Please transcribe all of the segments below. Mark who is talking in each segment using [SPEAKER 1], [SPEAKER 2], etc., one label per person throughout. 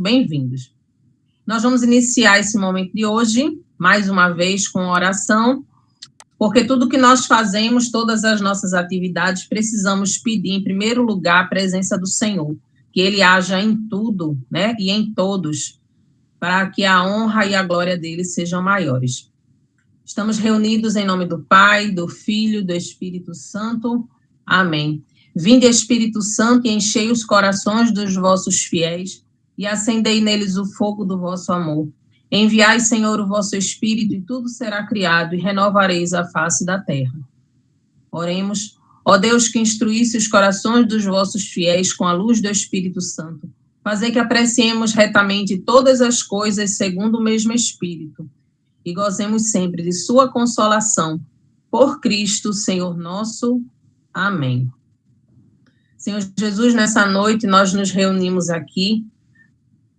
[SPEAKER 1] bem-vindos. Nós vamos iniciar esse momento de hoje, mais uma vez, com oração, porque tudo que nós fazemos, todas as nossas atividades, precisamos pedir, em primeiro lugar, a presença do Senhor, que Ele haja em tudo, né, e em todos, para que a honra e a glória dele sejam maiores. Estamos reunidos em nome do Pai, do Filho, do Espírito Santo. Amém. Vinde, Espírito Santo, e enchei os corações dos vossos fiéis, e acendei neles o fogo do vosso amor. Enviai, Senhor, o vosso Espírito, e tudo será criado, e renovareis a face da terra. Oremos. Ó Deus, que instruísse os corações dos vossos fiéis com a luz do Espírito Santo, fazei que apreciemos retamente todas as coisas segundo o mesmo Espírito, e gozemos sempre de sua consolação. Por Cristo, Senhor nosso. Amém. Senhor Jesus, nessa noite nós nos reunimos aqui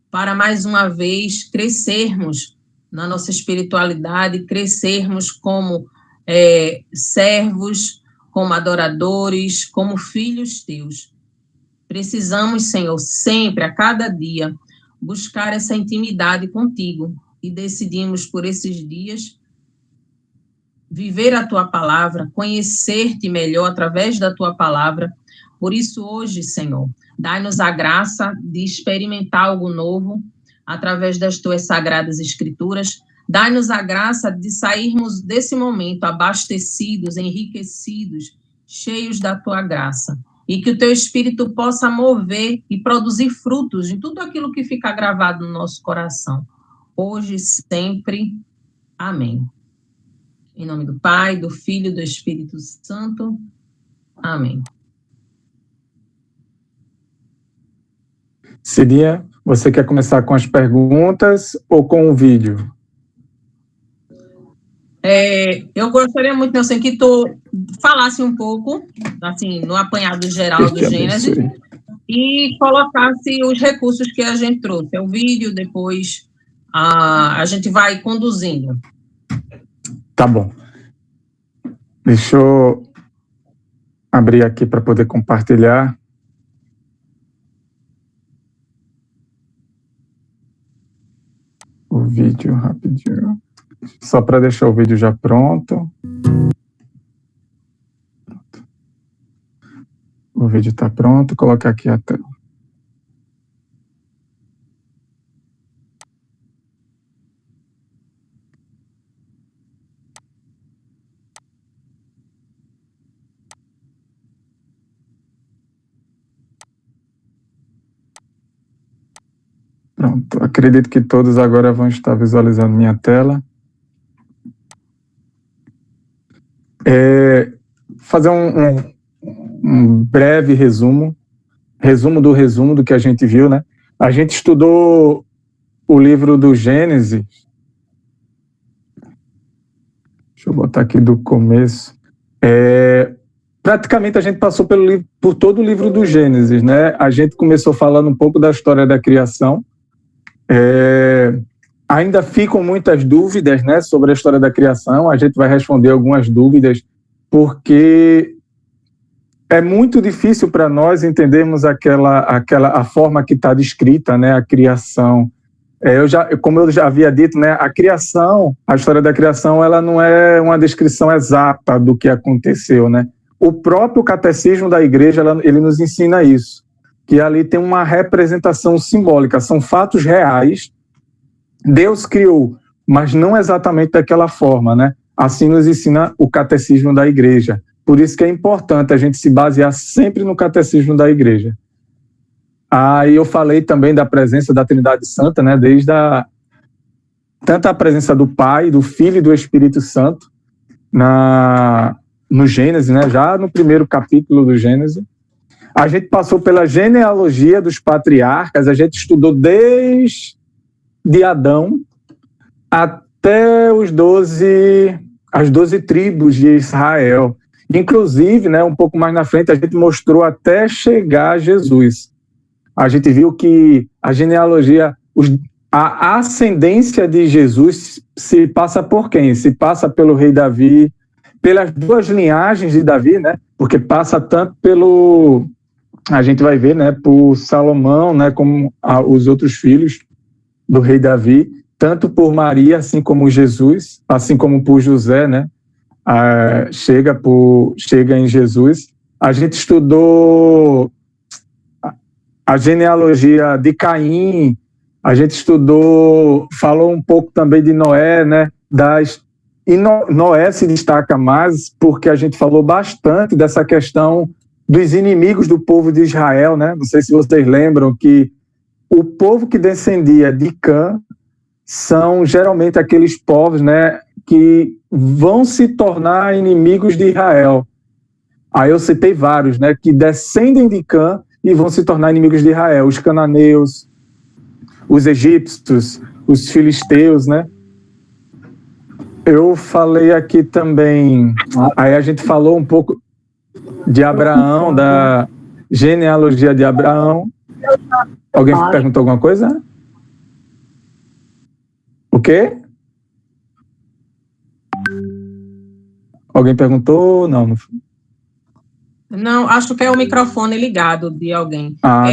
[SPEAKER 1] para mais uma vez crescermos na nossa espiritualidade, crescermos como servos, como adoradores, como filhos teus. Precisamos, Senhor, sempre, a cada dia, buscar essa intimidade contigo, e decidimos por esses dias viver a tua palavra, conhecer-te melhor através da tua palavra. Por isso, hoje, Senhor, dai-nos a graça de experimentar algo novo através das tuas sagradas escrituras. Dai-nos a graça de sairmos desse momento abastecidos, enriquecidos, cheios da tua graça. E que o teu Espírito possa mover e produzir frutos em tudo aquilo que fica gravado no nosso coração. Hoje, sempre. Amém. Em nome do Pai, do Filho e do Espírito Santo. Amém.
[SPEAKER 2] Cirinha, você quer começar com as perguntas ou com o vídeo?
[SPEAKER 1] Eu gostaria muito, Nelson, que tu falasse um pouco, assim, no apanhado geral do Gênesis, e colocasse os recursos que a gente trouxe. É o vídeo, depois a gente vai conduzindo.
[SPEAKER 2] Tá bom. Deixa eu abrir aqui para poder compartilhar. O vídeo rapidinho. Só para deixar o vídeo já pronto. O vídeo está pronto. Colocar aqui a tela. Pronto, acredito que todos agora vão estar visualizando minha tela. Fazer um breve resumo do que a gente viu, né? A gente estudou o livro do Gênesis. Deixa eu botar aqui do começo. Praticamente a gente passou por todo o livro do Gênesis, né? A gente começou falando um pouco da história da criação. Ainda ficam muitas dúvidas, né, sobre a história da criação. A gente vai responder algumas dúvidas, porque é muito difícil para nós entendermos a forma que está descrita, né, a criação. Como eu já havia dito, né, a história da criação, ela não é uma descrição exata do que aconteceu, né? O próprio catecismo da igreja, ele nos ensina isso, que ali tem uma representação simbólica, são fatos reais. Deus criou, mas não exatamente daquela forma, né? Assim nos ensina o catecismo da igreja. Por isso que é importante a gente se basear sempre no catecismo da igreja. Aí eu falei também da presença da Trindade Santa, né? Tanto a presença do Pai, do Filho e do Espírito Santo no Gênesis, né? Já no primeiro capítulo do Gênesis. A gente passou pela genealogia dos patriarcas, a gente estudou desde Adão até as 12 tribos de Israel. Inclusive, né, um pouco mais na frente, a gente mostrou até chegar a Jesus. A gente viu que a genealogia, a ascendência de Jesus se passa por quem? Se passa pelo rei Davi, pelas duas linhagens de Davi, né? Porque passa tanto pelo a gente vai ver, né, por Salomão, né, como os outros filhos do rei Davi, tanto por Maria, assim como Jesus, assim como por José, né, chega em Jesus. A gente estudou a genealogia de Caim, a gente falou um pouco também de Noé, né, e Noé se destaca mais porque a gente falou bastante dessa questão dos inimigos do povo de Israel, né? Não sei se vocês lembram que o povo que descendia de Cã são geralmente aqueles povos, né, que vão se tornar inimigos de Israel. Aí eu citei vários, né, que descendem de Cã e vão se tornar inimigos de Israel. Os cananeus, os egípcios, os filisteus, né? Eu falei aqui também, aí a gente falou um pouco de Abraão, da genealogia de Abraão. Alguém perguntou alguma coisa? O quê? Alguém perguntou? Não.
[SPEAKER 1] Não, acho que é o microfone ligado de alguém.
[SPEAKER 2] Tá.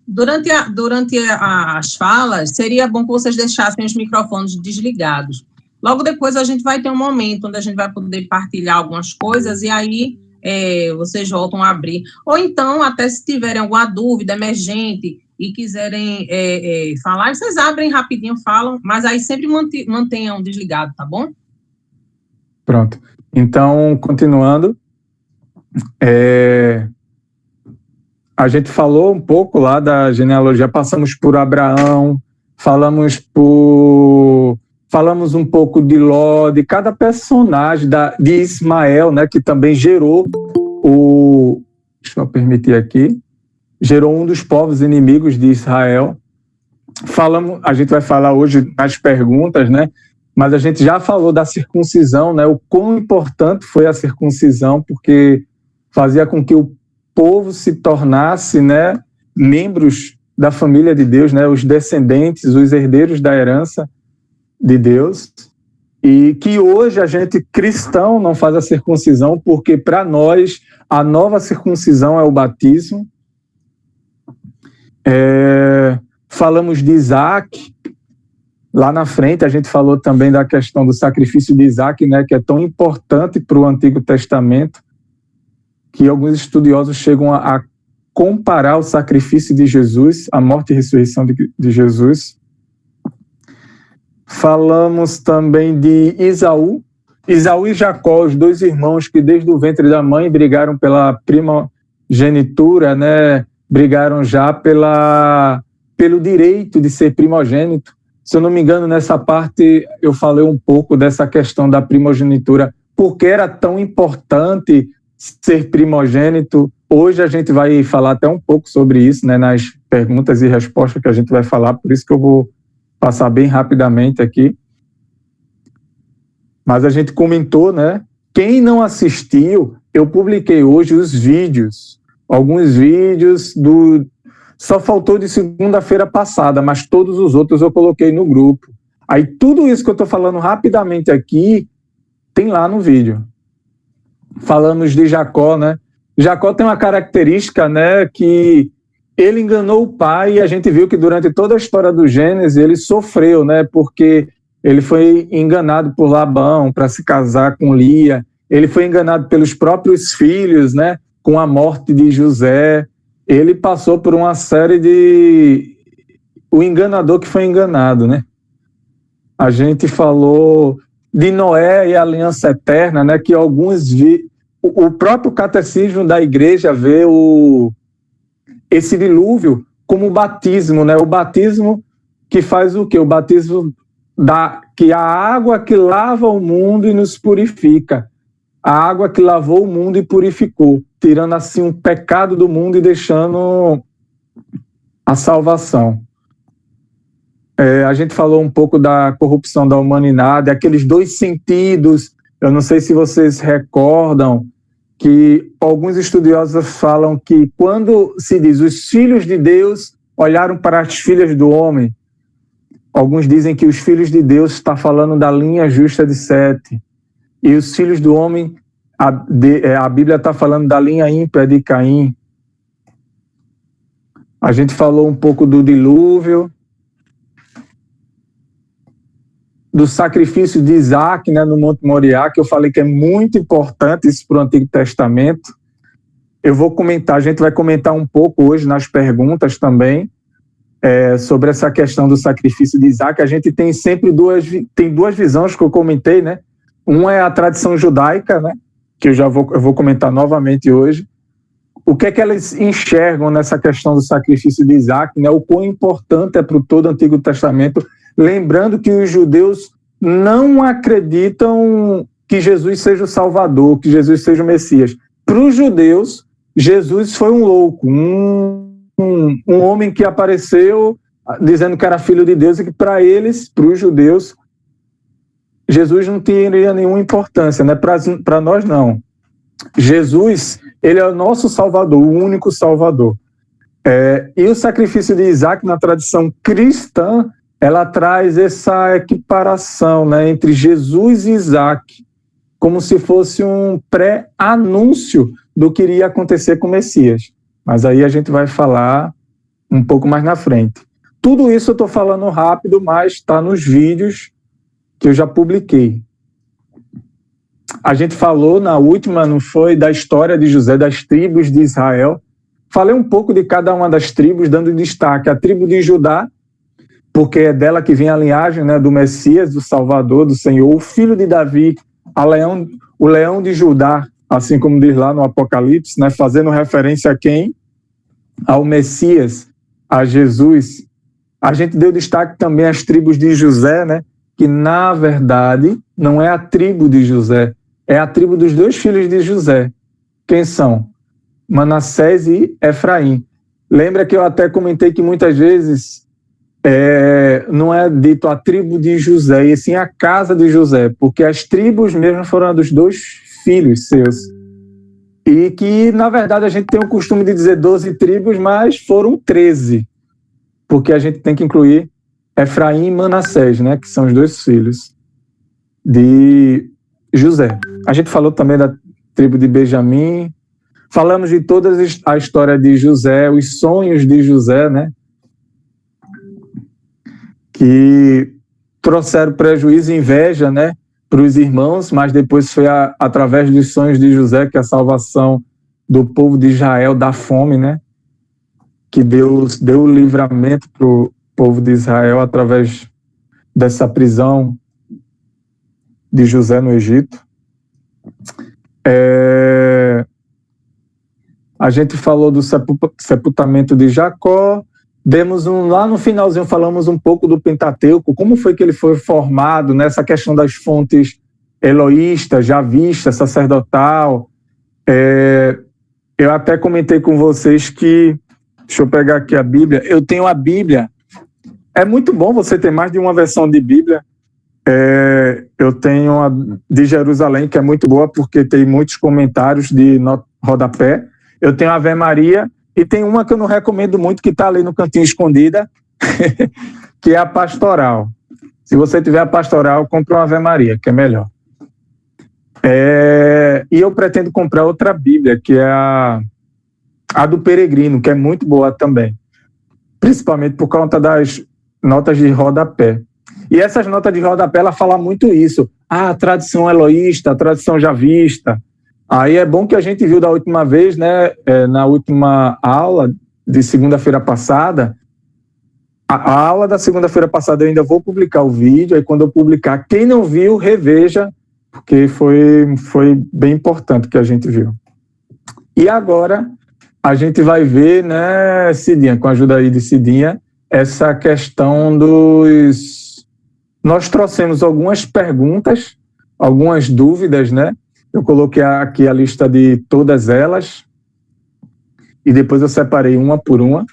[SPEAKER 1] Durante as falas, seria bom que vocês deixassem os microfones desligados. Logo depois a gente vai ter um momento onde a gente vai poder partilhar algumas coisas e aí vocês voltam a abrir. Ou então, até se tiverem alguma dúvida emergente e quiserem falar, vocês abrem rapidinho, falam, mas aí sempre mantenham desligado, tá bom?
[SPEAKER 2] Pronto. Então, continuando, a gente falou um pouco lá da genealogia, passamos por Abraão, falamos um pouco de Ló, de cada personagem, de Ismael, né, que também gerou deixa eu permitir aqui, gerou um dos povos inimigos de Israel. A gente vai falar hoje nas perguntas, né, mas a gente já falou da circuncisão, né, o quão importante foi a circuncisão, porque fazia com que o povo se tornasse, né, membros da família de Deus, né, os descendentes, os herdeiros da herança de Deus, e que hoje a gente cristão não faz a circuncisão, porque para nós a nova circuncisão é o batismo. Falamos de Isaac, lá na frente a gente falou também da questão do sacrifício de Isaac, né, que é tão importante para o Antigo Testamento, que alguns estudiosos chegam a comparar o sacrifício de Jesus, a morte e ressurreição de Jesus. Falamos também de Esaú e Jacó, os dois irmãos que desde o ventre da mãe brigaram pela primogenitura, né? Brigaram já pelo direito de ser primogênito. Se eu não me engano, nessa parte eu falei um pouco dessa questão da primogenitura, porque era tão importante ser primogênito. Hoje a gente vai falar até um pouco sobre isso, né? Nas perguntas e respostas que a gente vai falar, por isso que eu vou passar bem rapidamente aqui. Mas a gente comentou, né? Quem não assistiu, eu publiquei hoje os vídeos, alguns vídeos só faltou de segunda-feira passada, mas todos os outros eu coloquei no grupo. Aí tudo isso que eu estou falando rapidamente aqui, tem lá no vídeo. Falamos de Jacó, né? Jacó tem uma característica, né, que ele enganou o pai, e a gente viu que durante toda a história do Gênesis ele sofreu, né, porque ele foi enganado por Labão para se casar com Lia, ele foi enganado pelos próprios filhos, né, com a morte de José, ele passou por uma série o enganador que foi enganado, né. A gente falou de Noé e a aliança eterna, né, que alguns o próprio catecismo da igreja vê esse dilúvio como batismo, né? O batismo que faz o quê? O batismo que a água que lava o mundo e nos purifica. A água que lavou o mundo e purificou, tirando assim um pecado do mundo e deixando a salvação. A gente falou um pouco da corrupção da humanidade, aqueles dois sentidos. Eu não sei se vocês recordam que alguns estudiosos falam que quando se diz os filhos de Deus olharam para as filhas do homem, alguns dizem que os filhos de Deus está falando da linha justa de Sete, e os filhos do homem, a Bíblia está falando da linha ímpia de Caim. A gente falou um pouco do dilúvio, do sacrifício de Isaac, né, no Monte Moriá, que eu falei que é muito importante isso para o Antigo Testamento. Eu vou comentar, a gente vai comentar um pouco hoje nas perguntas também, sobre essa questão do sacrifício de Isaac. A gente tem sempre duas visões que eu comentei, né? Uma é a tradição judaica, né, que eu vou comentar novamente hoje. O que é que elas enxergam nessa questão do sacrifício de Isaac, né? O quão importante é para todo o Antigo Testamento, lembrando que os judeus não acreditam que Jesus seja o Salvador, que Jesus seja o Messias. Para os judeus, Jesus foi um louco, um homem que apareceu dizendo que era filho de Deus, e que para eles, para os judeus, Jesus não teria nenhuma importância, né? Para nós não. Jesus, ele é o nosso Salvador, o único Salvador. E o sacrifício de Isaac, na tradição cristã, ela traz essa equiparação, né, entre Jesus e Isaac, como se fosse um pré-anúncio do que iria acontecer com o Messias. Mas aí a gente vai falar um pouco mais na frente. Tudo isso eu estou falando rápido, mas está nos vídeos que eu já publiquei. A gente falou na última, não foi, da história de José, das tribos de Israel. Falei um pouco de cada uma das tribos, dando destaque à tribo de Judá, porque é dela que vem a linhagem, né, do Messias, do Salvador, do Senhor, o filho de Davi, o leão de Judá, assim como diz lá no Apocalipse, né, fazendo referência a quem? Ao Messias, a Jesus. A gente deu destaque também às tribos de José, né, que na verdade não é a tribo de José, é a tribo dos dois filhos de José. Quem são? Manassés e Efraim. Lembra que eu até comentei que muitas vezes não é dito a tribo de José, e sim a casa de José, porque as tribos mesmo foram dos dois filhos seus. E que, na verdade, a gente tem o costume de dizer 12 tribos, mas foram 13, porque a gente tem que incluir Efraim e Manassés, né, que são os dois filhos de José. A gente falou também da tribo de Benjamim, falamos de toda a história de José, os sonhos de José, né, que trouxeram prejuízo e inveja, né, para os irmãos, mas depois foi através dos sonhos de José que a salvação do povo de Israel da fome, né, que Deus deu o livramento para o povo de Israel através dessa prisão de José no Egito. A gente falou do sepultamento de Jacó, lá no finalzinho falamos um pouco do Pentateuco, como foi que ele foi formado, nessa questão das fontes eloístas, javistas, sacerdotal. Eu até comentei com vocês que, deixa eu pegar aqui a Bíblia, eu tenho a Bíblia. É muito bom você ter mais de uma versão de Bíblia. Eu tenho a de Jerusalém, que é muito boa, porque tem muitos comentários de rodapé. Eu tenho a Ave Maria, e tem uma que eu não recomendo muito, que está ali no cantinho escondida, que é a Pastoral. Se você tiver a Pastoral, compre uma Ave Maria, que é melhor. E eu pretendo comprar outra Bíblia, que é a do Peregrino, que é muito boa também, principalmente por conta das notas de rodapé. E essas notas de rodapé, ela fala muito isso. A tradição eloísta, a tradição javista. Aí é bom que a gente viu da última vez, né, na última aula de segunda-feira passada. A aula da segunda-feira passada eu ainda vou publicar o vídeo, aí quando eu publicar, quem não viu, reveja, porque foi bem importante que a gente viu. E agora a gente vai ver, né, Cidinha, com a ajuda aí de Cidinha, essa questão dos... Nós trouxemos algumas perguntas, algumas dúvidas, né? Eu coloquei aqui a lista de todas elas e depois eu separei uma por uma.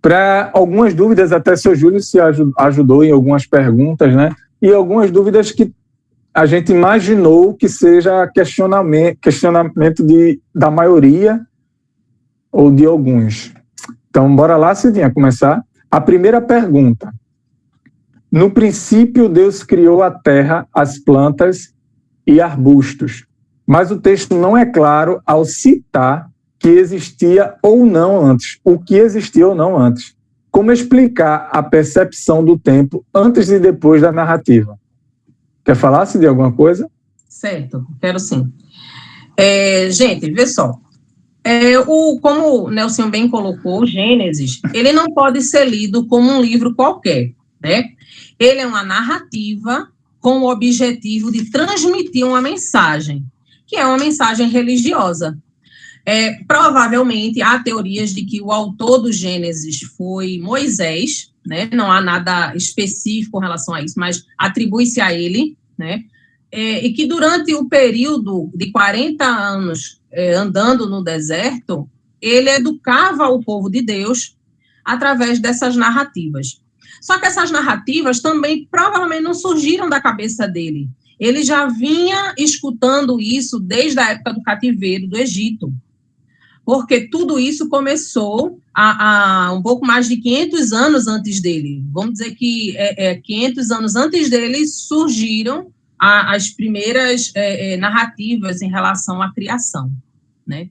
[SPEAKER 2] Para algumas dúvidas, até o seu Júlio se ajudou em algumas perguntas, né? E algumas dúvidas que a gente imaginou que seja questionamento da maioria ou de alguns. Então, bora lá, Cidinha, começar. A primeira pergunta. No princípio, Deus criou a terra, as plantas e arbustos, mas o texto não é claro ao citar que existia ou não antes, o que existia ou não antes. Como explicar a percepção do tempo antes e depois da narrativa? Quer falar de alguma coisa?
[SPEAKER 1] Certo, quero sim. Gente, vê só. Como o Nelson bem colocou, o Gênesis, ele não pode ser lido como um livro qualquer, né? Ele é uma narrativa com o objetivo de transmitir uma mensagem, que é uma mensagem religiosa. Provavelmente há teorias de que o autor do Gênesis foi Moisés, né? Não há nada específico com relação a isso, mas atribui-se a ele, né? E que durante o período de 40 anos andando no deserto, ele educava o povo de Deus através dessas narrativas. Só que essas narrativas também provavelmente não surgiram da cabeça dele. Ele já vinha escutando isso desde a época do cativeiro do Egito, porque tudo isso começou há um pouco mais de 500 anos antes dele. Vamos dizer que 500 anos antes dele surgiram as primeiras narrativas em relação à criação, né?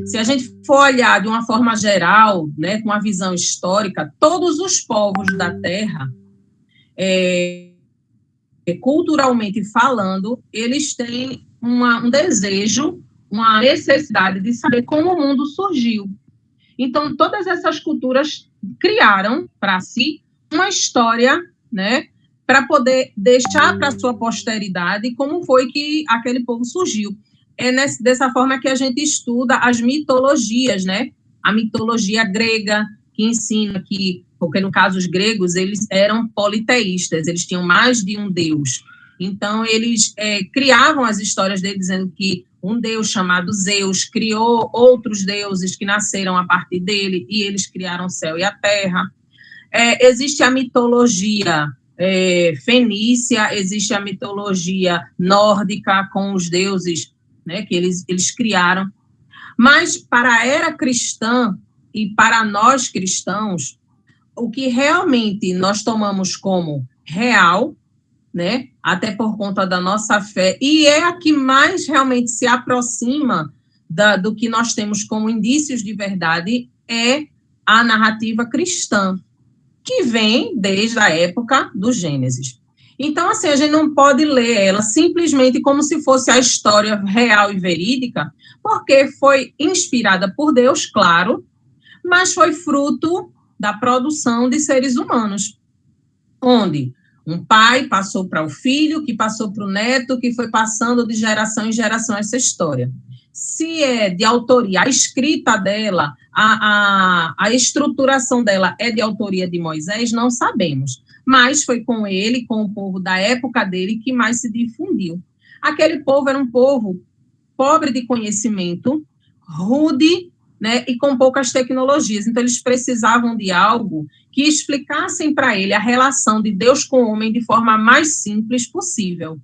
[SPEAKER 1] Se a gente for olhar de uma forma geral, né, com uma visão histórica, todos os povos da Terra, culturalmente falando, eles têm um desejo, uma necessidade de saber como o mundo surgiu. Então, todas essas culturas criaram para si uma história, né, para poder deixar para a sua posteridade como foi que aquele povo surgiu. Dessa forma que a gente estuda as mitologias, né? A mitologia grega, que ensina que, porque no caso os gregos, eles eram politeístas, eles tinham mais de um deus. Então, eles criavam as histórias deles dizendo que um deus chamado Zeus criou outros deuses que nasceram a partir dele, e eles criaram o céu e a terra. Existe a mitologia fenícia, existe a mitologia nórdica com os deuses, né, que eles criaram. Mas para a era cristã e para nós cristãos, o que realmente nós tomamos como real, né, até por conta da nossa fé, e é a que mais realmente se aproxima do que nós temos como indícios de verdade, é a narrativa cristã, que vem desde a época do Gênesis. Então, assim, a gente não pode ler ela simplesmente como se fosse a história real e verídica, porque foi inspirada por Deus, claro, mas foi fruto da produção de seres humanos, onde um pai passou para o filho, que passou para o neto, que foi passando de geração em geração essa história. Se é de autoria, a escrita dela, a estruturação dela é de autoria de Moisés, não sabemos. Mas foi com ele, com o povo da época dele, que mais se difundiu. Aquele povo era um povo pobre de conhecimento, rude, né, e com poucas tecnologias. Então, eles precisavam de algo que explicassem para ele a relação de Deus com o homem de forma mais simples possível.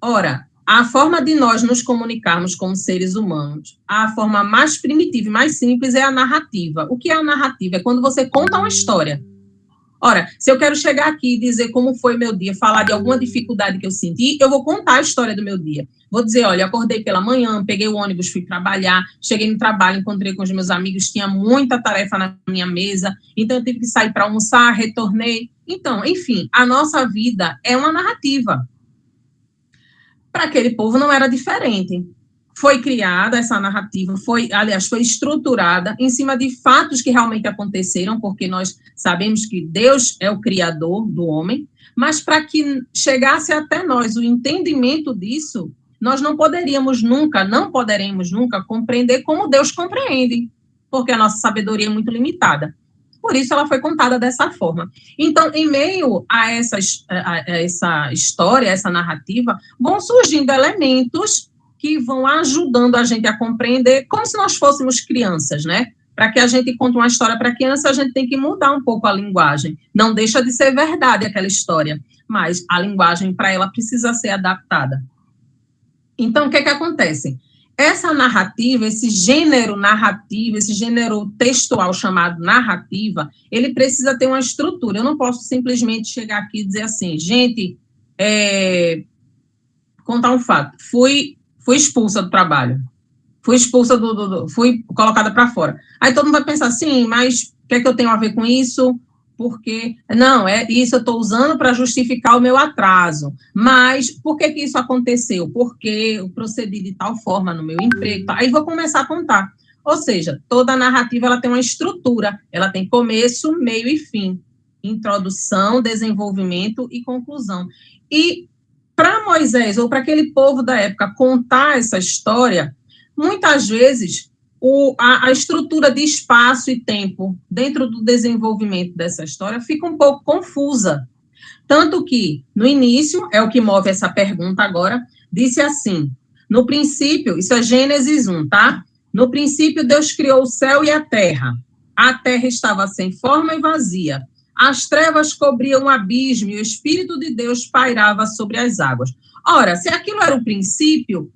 [SPEAKER 1] Ora, a forma de nós nos comunicarmos como seres humanos, a forma mais primitiva e mais simples é a narrativa. O que é a narrativa? É quando você conta uma história. Ora, se eu quero chegar aqui e dizer como foi meu dia, falar de alguma dificuldade que eu senti, eu vou contar a história do meu dia. Vou dizer, olha, acordei pela manhã, peguei o ônibus, fui trabalhar, cheguei no trabalho, encontrei com os meus amigos, tinha muita tarefa na minha mesa, então eu tive que sair para almoçar, retornei. Então, enfim, a nossa vida é uma narrativa. Para aquele povo não era diferente. Foi criada essa narrativa, foi estruturada em cima de fatos que realmente aconteceram, porque nós sabemos que Deus é o criador do homem, mas para que chegasse até nós o entendimento disso, nós não poderemos nunca, não poderemos nunca compreender como Deus compreende, porque a nossa sabedoria é muito limitada. Por isso ela foi contada dessa forma. Então, em meio a essa história, essa narrativa, vão surgindo elementos que vão ajudando a gente a compreender, como se nós fôssemos crianças, né? Para que a gente conte uma história para criança, a gente tem que mudar um pouco a linguagem. Não deixa de ser verdade aquela história, mas a linguagem para ela precisa ser adaptada. Então, o que acontece? Essa narrativa, esse gênero narrativo, esse gênero textual chamado narrativa, ele precisa ter uma estrutura. Eu não posso simplesmente chegar aqui e dizer assim, gente, contar um fato, fui expulsa do trabalho. fui expulsa fui colocada para fora. Aí todo mundo vai pensar assim, mas o que é que eu tenho a ver com isso? Porque, não, isso eu estou usando para justificar o meu atraso. Mas por que isso aconteceu? Porque eu procedi de tal forma no meu emprego. Aí vou começar a contar. Ou seja, toda a narrativa ela tem uma estrutura, ela tem começo, meio e fim. Introdução, desenvolvimento e conclusão. E para Moisés, ou para aquele povo da época, contar essa história, muitas vezes a estrutura de espaço e tempo dentro do desenvolvimento dessa história fica um pouco confusa. Tanto que, no início, é o que move essa pergunta agora, disse assim, no princípio, isso é Gênesis 1, tá? No princípio, Deus criou o céu e a terra estava sem forma e vazia, as trevas cobriam o abismo e o Espírito de Deus pairava sobre as águas. Ora, se aquilo era o princípio,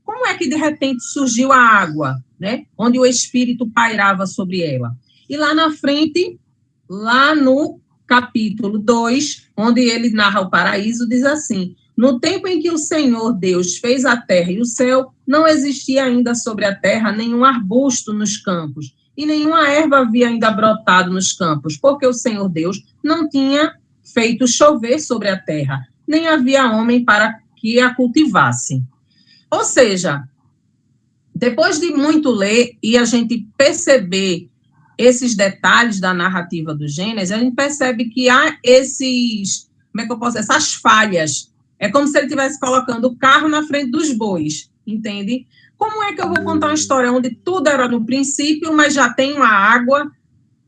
[SPEAKER 1] como é que de repente surgiu a água, né? Onde o Espírito pairava sobre ela? E lá na frente, lá no capítulo 2, onde ele narra o paraíso, diz assim, no tempo em que o Senhor Deus fez a terra e o céu, não existia ainda sobre a terra nenhum arbusto nos campos, e nenhuma erva havia ainda brotado nos campos, porque o Senhor Deus não tinha feito chover sobre a terra, nem havia homem para que a cultivasse. Ou seja, depois de muito ler e a gente perceber esses detalhes da narrativa do Gênesis, a gente percebe que há essas falhas. É como se ele estivesse colocando o carro na frente dos bois, entende? Como é que eu vou contar uma história onde tudo era no princípio, mas já tem uma água,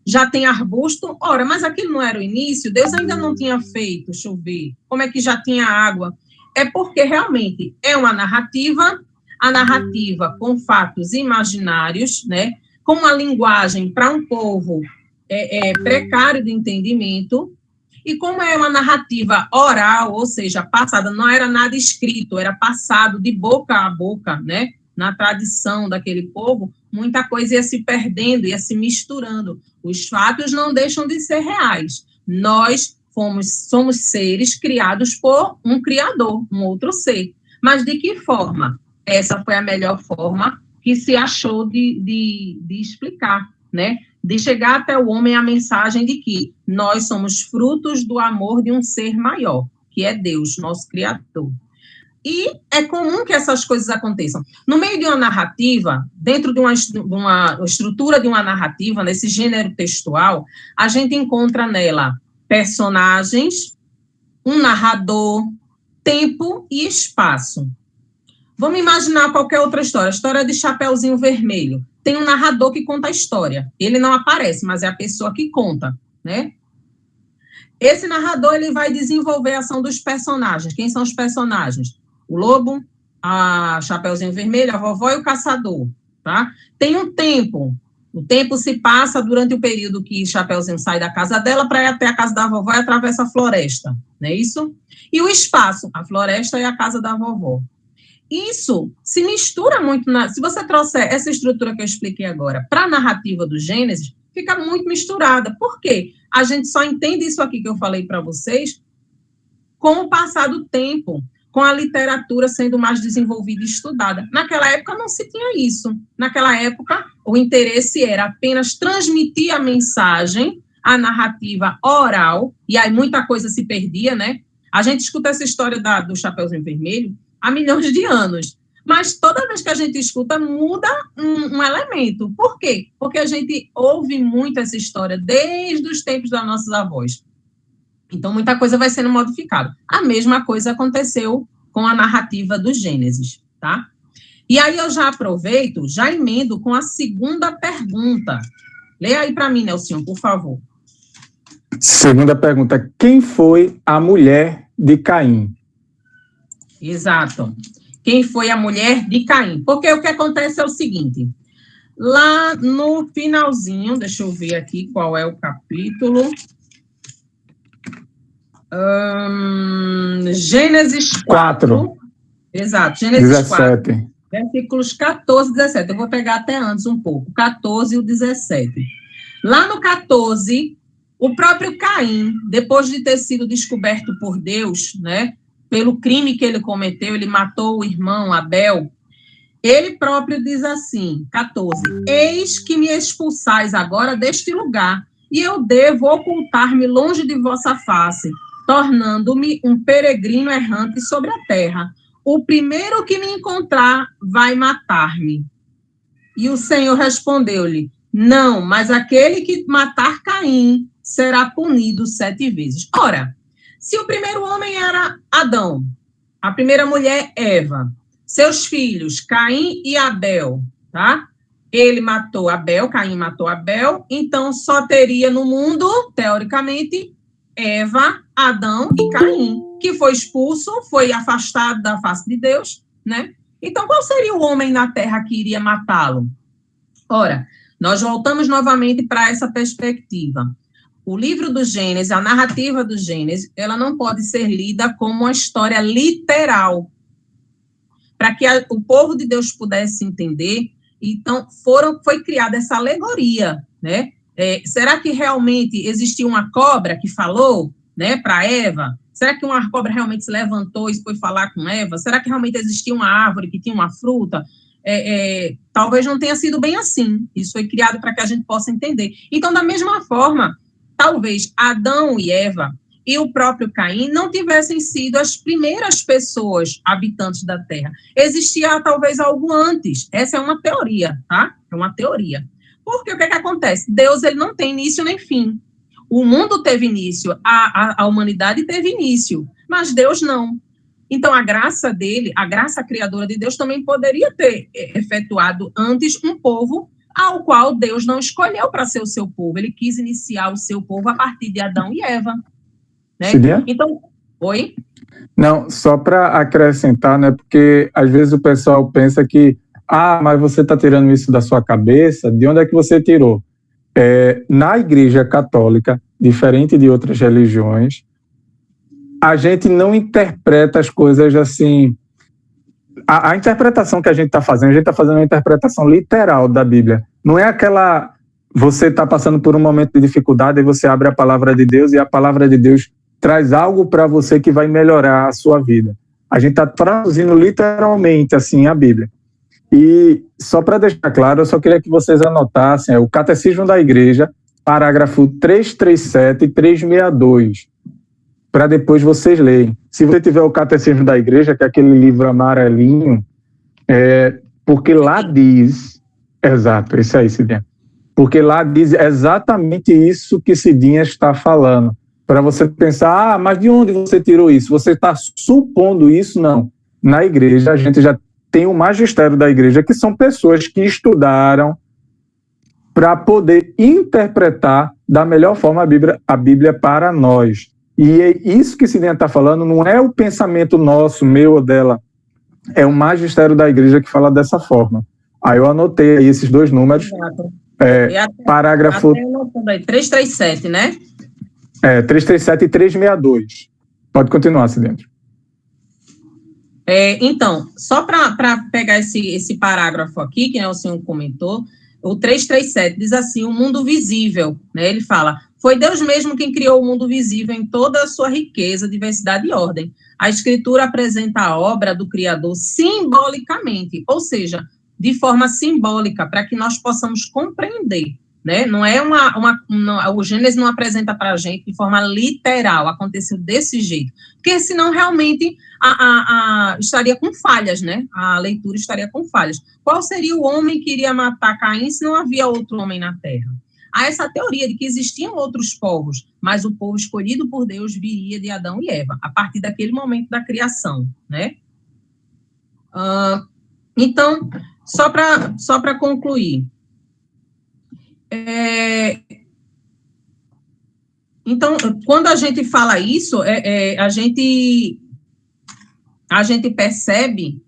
[SPEAKER 1] já tem arbusto? Ora, mas aquilo não era o início? Deus ainda não tinha feito chover. Como é que já tinha água? É porque realmente é uma narrativa, a narrativa com fatos imaginários, né? Com uma linguagem para um povo precário de entendimento, e como é uma narrativa oral, ou seja, passada, não era nada escrito, era passado de boca a boca, né? Na tradição daquele povo, muita coisa ia se perdendo, ia se misturando. Os fatos não deixam de ser reais. Nós somos seres criados por um criador, um outro ser. Mas de que forma? Essa foi a melhor forma que se achou de explicar, né? De chegar até o homem a mensagem de que nós somos frutos do amor de um ser maior, que é Deus, nosso Criador. E é comum que essas coisas aconteçam. No meio de uma narrativa, dentro de uma estrutura de uma narrativa, nesse gênero textual, a gente encontra nela personagens, um narrador, tempo e espaço. Vamos imaginar qualquer outra história. A história de Chapeuzinho Vermelho. Tem um narrador que conta a história. Ele não aparece, mas é a pessoa que conta, né? Esse narrador, ele vai desenvolver a ação dos personagens. Quem são os personagens? O lobo, a Chapeuzinho Vermelho, a vovó e o caçador, tá? Tem um tempo. O tempo se passa durante o período que Chapeuzinho sai da casa dela para ir até a casa da vovó e atravessa a floresta, não é isso? E o espaço, a floresta e a casa da vovó. Isso se mistura muito, se você trouxer essa estrutura que eu expliquei agora para a narrativa do Gênesis, fica muito misturada. Por quê? A gente só entende isso aqui que eu falei para vocês com o passar do tempo, com a literatura sendo mais desenvolvida e estudada. Naquela época não se tinha isso. Naquela época, o interesse era apenas transmitir a mensagem, a narrativa oral, e aí muita coisa se perdia, né? A gente escuta essa história do Chapeuzinho Vermelho há milhões de anos, mas toda vez que a gente escuta, muda um elemento. Por quê? Porque a gente ouve muito essa história desde os tempos das nossas avós. Então, muita coisa vai sendo modificada. A mesma coisa aconteceu com a narrativa do Gênesis, tá? E aí eu já aproveito, já emendo com a segunda pergunta. Leia aí para mim, Nelson, por favor.
[SPEAKER 2] Segunda pergunta. Quem foi a mulher de Caim?
[SPEAKER 1] Exato. Quem foi a mulher de Caim? Porque o que acontece é o seguinte, lá no finalzinho, deixa eu ver aqui qual é o capítulo, Gênesis 4. Exato, Gênesis
[SPEAKER 2] 17.
[SPEAKER 1] 4, versículos 14 e 17. Eu vou pegar até antes um pouco, 14 e o 17. Lá no 14, o próprio Caim, depois de ter sido descoberto por Deus, né, pelo crime que ele cometeu, ele matou o irmão Abel, Ele próprio diz assim, 14, eis que me expulsais agora deste lugar, e eu devo ocultar-me longe de vossa face, tornando-me um peregrino errante sobre a terra. O primeiro que me encontrar vai matar-me. E o Senhor respondeu-lhe, não, mas aquele que matar Caim será punido 7 vezes. Ora, se o primeiro homem era Adão, a primeira mulher Eva, seus filhos Caim e Abel, tá? Ele matou Abel, Caim matou Abel, então só teria no mundo, teoricamente, Eva, Adão e Caim, que foi expulso, foi afastado da face de Deus, né? Então, qual seria o homem na terra que iria matá-lo? Ora, nós voltamos novamente para essa perspectiva. O livro do Gênesis, a narrativa do Gênesis, ela não pode ser lida como uma história literal. Para que o povo de Deus pudesse entender, então foi criada essa alegoria, né? Será que realmente existiu uma cobra que falou, né, para Eva? Será que uma cobra realmente se levantou e foi falar com Eva? Será que realmente existia uma árvore que tinha uma fruta? Talvez não tenha sido bem assim. Isso foi criado para que a gente possa entender. Então, da mesma forma, talvez Adão e Eva e o próprio Caim não tivessem sido as primeiras pessoas habitantes da Terra. Existia talvez algo antes. Essa é uma teoria, tá? É uma teoria. Porque o que acontece? Deus, ele não tem início nem fim. O mundo teve início, a humanidade teve início, mas Deus não. Então, a graça dele, a graça criadora de Deus também poderia ter efetuado antes um povo ao qual Deus não escolheu para ser o seu povo. Ele quis iniciar o seu povo a partir de Adão e Eva. Né? Então, oi?
[SPEAKER 2] Não, só para acrescentar, né? Porque às vezes o pessoal pensa que, mas você está tirando isso da sua cabeça, de onde é que você tirou? Na Igreja Católica, diferente de outras religiões, a gente não interpreta as coisas assim. A interpretação que a gente está fazendo, a gente está fazendo uma interpretação literal da Bíblia. Não é aquela, você está passando por um momento de dificuldade e você abre a palavra de Deus e a palavra de Deus traz algo para você que vai melhorar a sua vida. A gente está traduzindo literalmente assim a Bíblia. E só para deixar claro, eu só queria que vocês anotassem o Catecismo da Igreja, parágrafo 337 e 362, para depois vocês lerem. Se você tiver o Catecismo da Igreja, que é aquele livro amarelinho, porque lá diz, exato, isso aí, Cidinha, porque lá diz exatamente isso que Cidinha está falando. Para você pensar, mas de onde você tirou isso? Você está supondo isso? Não. Na igreja, a gente já tem o magistério da igreja, que são pessoas que estudaram para poder interpretar da melhor forma a Bíblia para nós. E é isso que Cidinha está falando, não é o pensamento nosso, meu ou dela, é o magistério da igreja que fala dessa forma. Aí eu anotei aí esses 2 números. Parágrafo
[SPEAKER 1] 337, né?
[SPEAKER 2] 337 e 362. Pode continuar, Cidinha.
[SPEAKER 1] Então, só para pegar esse parágrafo aqui, que o senhor comentou, o 337 diz assim, o mundo visível, né? Ele fala, foi Deus mesmo quem criou o mundo visível em toda a sua riqueza, diversidade e ordem. A Escritura apresenta a obra do Criador simbolicamente, ou seja, de forma simbólica, para que nós possamos compreender, né? Não é o Gênesis não apresenta para a gente de forma literal, aconteceu desse jeito, porque senão realmente estaria com falhas, né? A leitura estaria com falhas. Qual seria o homem que iria matar Caim se não havia outro homem na Terra? Há essa teoria de que existiam outros povos, mas o povo escolhido por Deus viria de Adão e Eva, a partir daquele momento da criação, né? Então, só para concluir, então, quando a gente fala isso, a gente percebe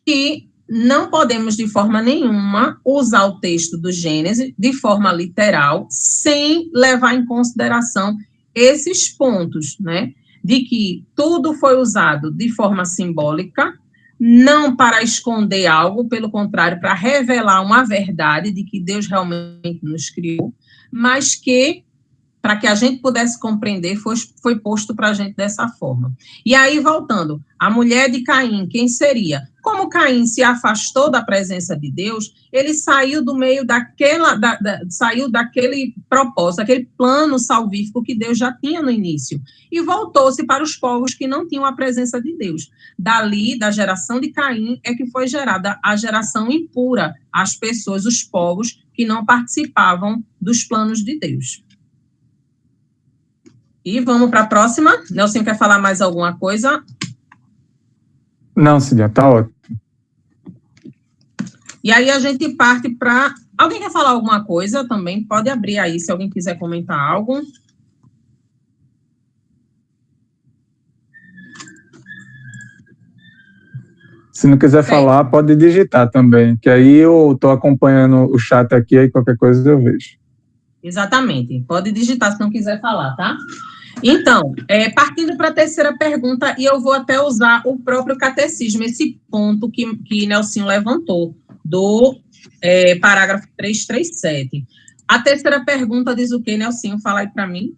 [SPEAKER 1] que não podemos, de forma nenhuma, usar o texto do Gênesis de forma literal, sem levar em consideração esses pontos, né? De que tudo foi usado de forma simbólica, não para esconder algo, pelo contrário, para revelar uma verdade de que Deus realmente nos criou, mas que para que a gente pudesse compreender, foi posto para a gente dessa forma. E aí, voltando, a mulher de Caim, quem seria? Como Caim se afastou da presença de Deus, ele saiu do meio saiu daquele propósito, daquele plano salvífico que Deus já tinha no início, e voltou-se para os povos que não tinham a presença de Deus. Dali, da geração de Caim, é que foi gerada a geração impura, as pessoas, os povos que não participavam dos planos de Deus. E vamos para a próxima. Nelson, quer falar mais alguma coisa?
[SPEAKER 2] Não, Cidinha, tá ótimo.
[SPEAKER 1] E aí a gente parte para... Alguém quer falar alguma coisa também? Pode abrir aí, se alguém quiser comentar algo.
[SPEAKER 2] Se não quiser falar, pode digitar também, que aí eu estou acompanhando o chat aqui, aí qualquer coisa eu vejo.
[SPEAKER 1] Exatamente. Pode digitar se não quiser falar, tá? Então, partindo para a terceira pergunta, e eu vou até usar o próprio catecismo, esse ponto que Nelson levantou, do parágrafo 337. A terceira pergunta diz o quê, Nelson? Fala aí para mim.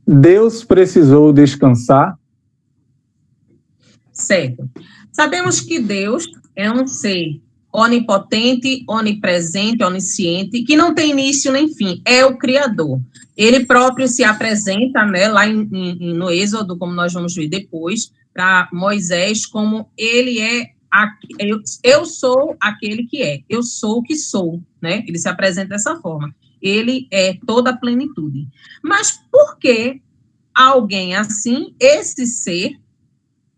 [SPEAKER 2] Deus precisou descansar?
[SPEAKER 1] Certo. Sabemos que Deus é um ser onipotente, onipresente, onisciente, que não tem início nem fim, é o Criador. Ele próprio se apresenta, né, lá no Êxodo, como nós vamos ver depois, para Moisés, como ele eu sou aquele que é, eu sou o que sou, né? Ele se apresenta dessa forma. Ele é toda a plenitude. Mas por que alguém assim, esse ser,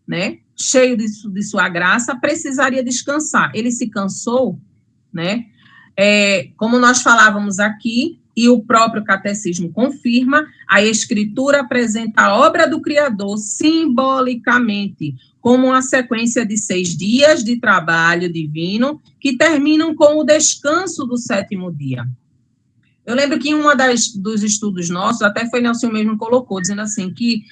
[SPEAKER 1] né, cheio de sua graça, precisaria descansar? Ele se cansou, né? Como nós falávamos aqui, e o próprio catecismo confirma, a Escritura apresenta a obra do Criador simbolicamente como uma sequência de 6 dias de trabalho divino que terminam com o descanso do 7º dia. Eu lembro que em dos estudos nossos, até foi Nelson mesmo colocou, dizendo assim, que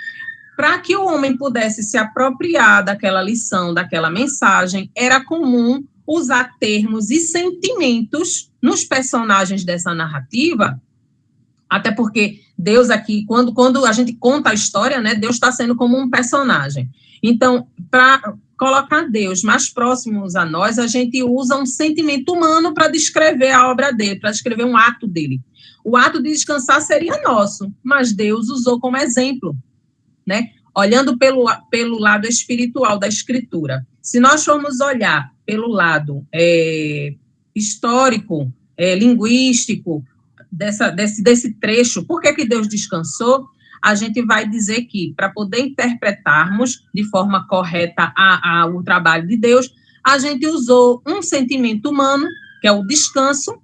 [SPEAKER 1] para que o homem pudesse se apropriar daquela lição, daquela mensagem, era comum usar termos e sentimentos nos personagens dessa narrativa, até porque Deus aqui, quando a gente conta a história, né, Deus está sendo como um personagem. Então, para colocar Deus mais próximos a nós, a gente usa um sentimento humano para descrever a obra dele, para descrever um ato dele. O ato de descansar seria nosso, mas Deus usou como exemplo, né? Olhando pelo lado espiritual da Escritura. Se nós formos olhar pelo lado histórico, linguístico, desse trecho, por que Deus descansou? A gente vai dizer que, para poder interpretarmos de forma correta o trabalho de Deus, a gente usou um sentimento humano, que é o descanso,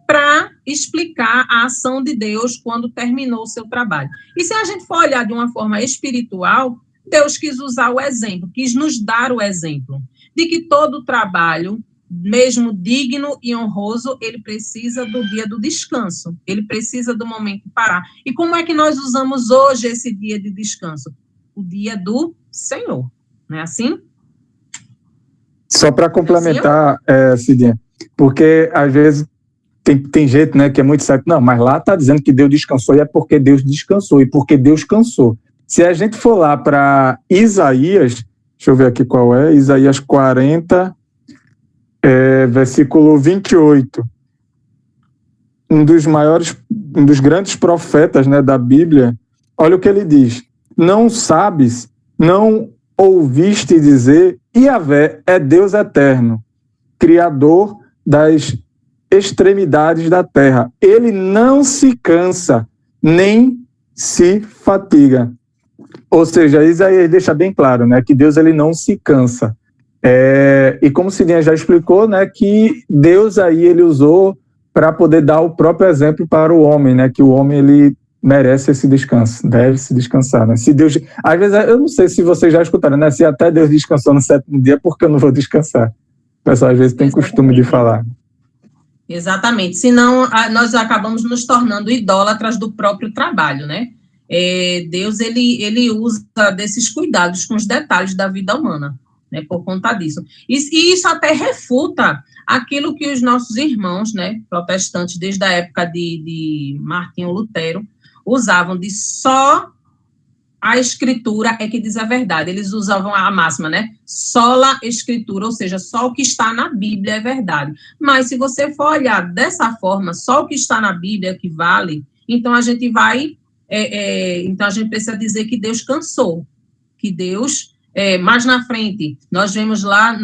[SPEAKER 1] para explicar a ação de Deus quando terminou o seu trabalho. E se a gente for olhar de uma forma espiritual, Deus quis usar o exemplo, quis nos dar o exemplo de que todo trabalho, mesmo digno e honroso, ele precisa do dia do descanso, ele precisa do momento de parar. E como é que nós usamos hoje esse dia de descanso? O dia do Senhor, não é assim?
[SPEAKER 2] Só para complementar, Cidinha, porque às vezes tem gente, né, que é muito certo, não, mas lá está dizendo que Deus descansou e é porque Deus descansou e porque Deus cansou. Se a gente for lá para Isaías, deixa eu ver aqui qual é, Isaías 40, versículo 28, um dos grandes profetas, né, da Bíblia, olha o que ele diz: não sabes, não ouviste dizer, Yahvé é Deus eterno, Criador das extremidades da terra. Ele não se cansa, nem se fatiga. Ou seja, Isaías deixa bem claro, né, que Deus ele não se cansa. E como Cidinha já explicou, né, que Deus aí ele usou para poder dar o próprio exemplo para o homem, né, que o homem ele merece esse descanso, deve se descansar, né? Se Deus, às vezes eu não sei se vocês já escutaram, né, se até Deus descansou no 7º dia, por que eu não vou descansar? O pessoal às vezes tem costume de falar.
[SPEAKER 1] Exatamente, senão nós acabamos nos tornando idólatras do próprio trabalho, né? Deus, ele usa desses cuidados com os detalhes da vida humana, né, por conta disso. E isso até refuta aquilo que os nossos irmãos, né, protestantes, desde a época de Martinho Lutero, usavam de só a escritura é que diz a verdade. Eles usavam a máxima, né? Sola escritura, ou seja, só o que está na Bíblia é verdade. Mas se você for olhar dessa forma, só o que está na Bíblia é que vale, então a gente vai... então a gente precisa dizer que Deus cansou, que Deus... mais na frente, nós vemos lá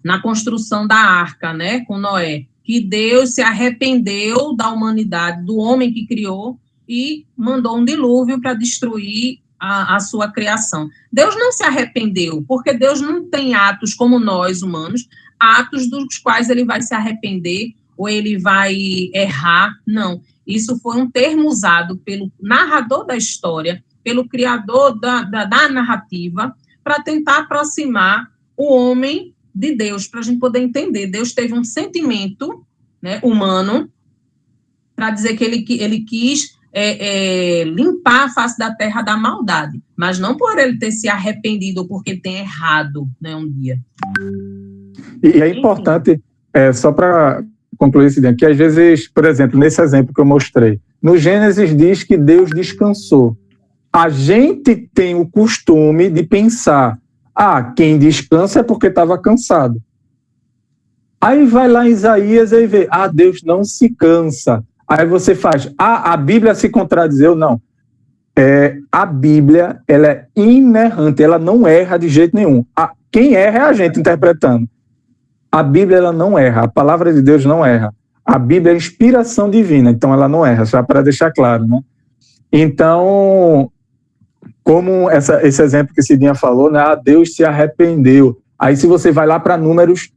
[SPEAKER 1] na construção da arca, né, com Noé, que Deus se arrependeu da humanidade, do homem que criou, e mandou um dilúvio para destruir a sua criação. Deus não se arrependeu, porque Deus não tem atos como nós, humanos, atos dos quais ele vai se arrepender ou ele vai errar, não. Isso foi um termo usado pelo narrador da história, pelo criador da narrativa, para tentar aproximar o homem de Deus, para a gente poder entender. Deus teve um sentimento, né, humano, para dizer que ele quis limpar a face da terra da maldade, mas não por ele ter se arrependido ou porque ele tem errado, né, um dia.
[SPEAKER 2] E é importante, só para concluir esse dia, que às vezes, por exemplo, nesse exemplo que eu mostrei, no Gênesis diz que Deus descansou. A gente tem o costume de pensar, quem descansa é porque estava cansado. Aí vai lá em Isaías e vê, Deus não se cansa. Aí você faz, a Bíblia se contradizeu? Não. A Bíblia, ela é inerrante, ela não erra de jeito nenhum. Quem erra é a gente interpretando. A Bíblia, ela não erra, a palavra de Deus não erra. A Bíblia é inspiração divina, então ela não erra, só para deixar claro, né? Então, como esse exemplo que Cidinha falou, né? Deus se arrependeu. Aí se você vai lá para Números,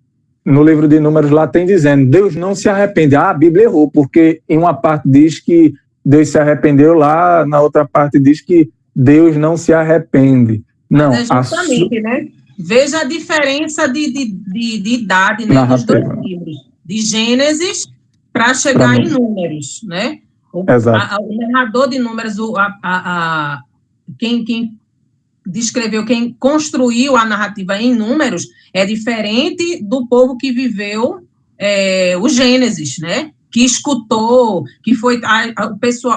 [SPEAKER 2] no livro de Números lá tem dizendo, Deus não se arrepende. A Bíblia errou, porque em uma parte diz que Deus se arrependeu, lá na outra parte diz que Deus não se arrepende. Não.
[SPEAKER 1] Justamente, né? Veja a diferença de idade, né, dos dois livros, de Gênesis para chegar em Números, né? O narrador de Números, quem descreveu, quem construiu a narrativa em Números, é diferente do povo que viveu o Gênesis, né? Que escutou, que foi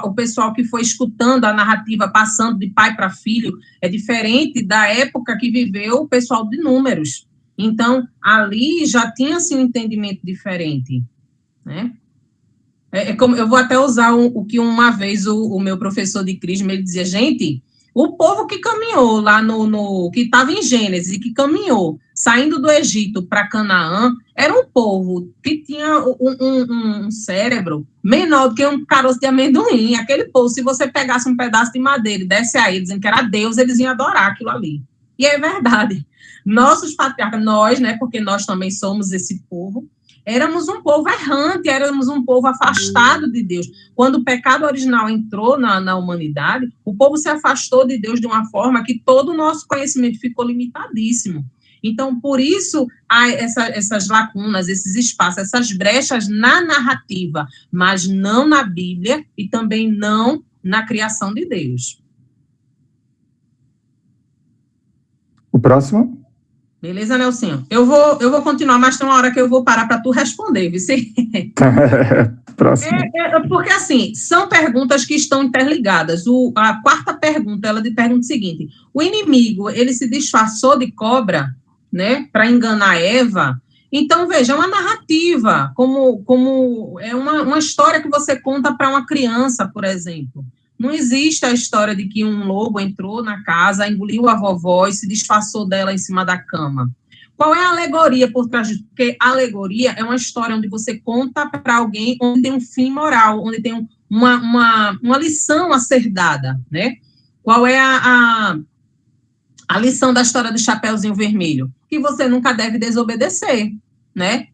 [SPEAKER 1] o pessoal que foi escutando a narrativa, passando de pai para filho, é diferente da época que viveu o pessoal de Números. Então, ali já tinha assim, um entendimento diferente, né? Como, eu vou até usar o que uma vez o meu professor de Crisma, ele dizia, gente, o povo que caminhou lá que estava em Gênesis e que caminhou, saindo do Egito para Canaã, era um povo que tinha um cérebro menor do que um caroço de amendoim. Aquele povo, se você pegasse um pedaço de madeira e desse a eles, dizendo que era Deus, eles iam adorar aquilo ali. E é verdade. Nossos patriarcas, nós, né, porque nós também somos esse povo, éramos um povo errante, éramos um povo afastado de Deus. Quando o pecado original entrou na humanidade, o povo se afastou de Deus de uma forma que todo o nosso conhecimento ficou limitadíssimo. Então, por isso, há essas lacunas, esses espaços, essas brechas na narrativa, mas não na Bíblia e também não na criação de Deus.
[SPEAKER 2] O próximo?
[SPEAKER 1] Beleza, Nelsinho? Eu vou continuar, mas tem uma hora que eu vou parar para tu responder, viu?
[SPEAKER 2] Próximo.
[SPEAKER 1] Porque, assim, são perguntas que estão interligadas. A quarta pergunta, ela pergunta o seguinte, o inimigo, ele se disfarçou de cobra, né, para enganar Eva? Então, veja, é uma narrativa, como é uma história que você conta para uma criança, por exemplo. Não existe a história de que um lobo entrou na casa, engoliu a vovó e se disfarçou dela em cima da cama. Qual é a alegoria por trás disso? Porque a alegoria é uma história onde você conta para alguém onde tem um fim moral, onde tem uma lição a ser dada, né? Qual é a lição da história do Chapeuzinho Vermelho? Que você nunca deve desobedecer, né?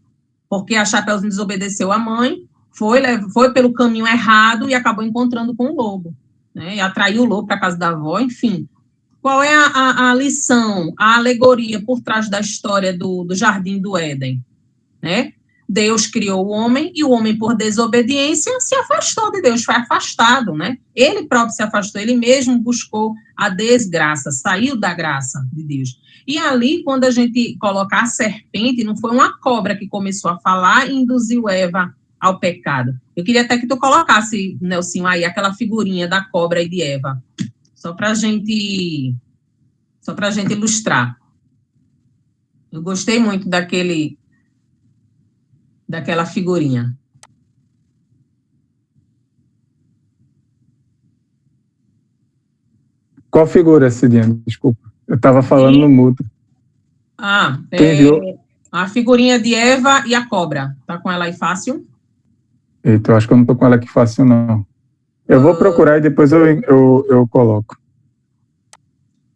[SPEAKER 1] Porque a Chapeuzinho desobedeceu a mãe, foi pelo caminho errado e acabou encontrando com o lobo, né? E atraiu o lobo para a casa da avó, enfim. Qual é a lição, a alegoria por trás da história do Jardim do Éden, né? Deus criou o homem e o homem, por desobediência, se afastou de Deus, foi afastado, né? Ele próprio se afastou, ele mesmo buscou a desgraça, saiu da graça de Deus. E ali, quando a gente coloca a serpente, não foi uma cobra que começou a falar e induziu Eva ao pecado. Eu queria até que tu colocasse, Nelsinho, aí aquela figurinha da cobra e de Eva, só para a gente ilustrar. Eu gostei muito daquela figurinha.
[SPEAKER 2] Qual figura, Cidinha? Desculpa. Eu estava falando no mudo.
[SPEAKER 1] Quem viu? A figurinha de Eva e a cobra. Tá com ela aí fácil?
[SPEAKER 2] Eita, eu acho que eu não tô com ela aqui fácil, não. Eu vou procurar e depois eu coloco.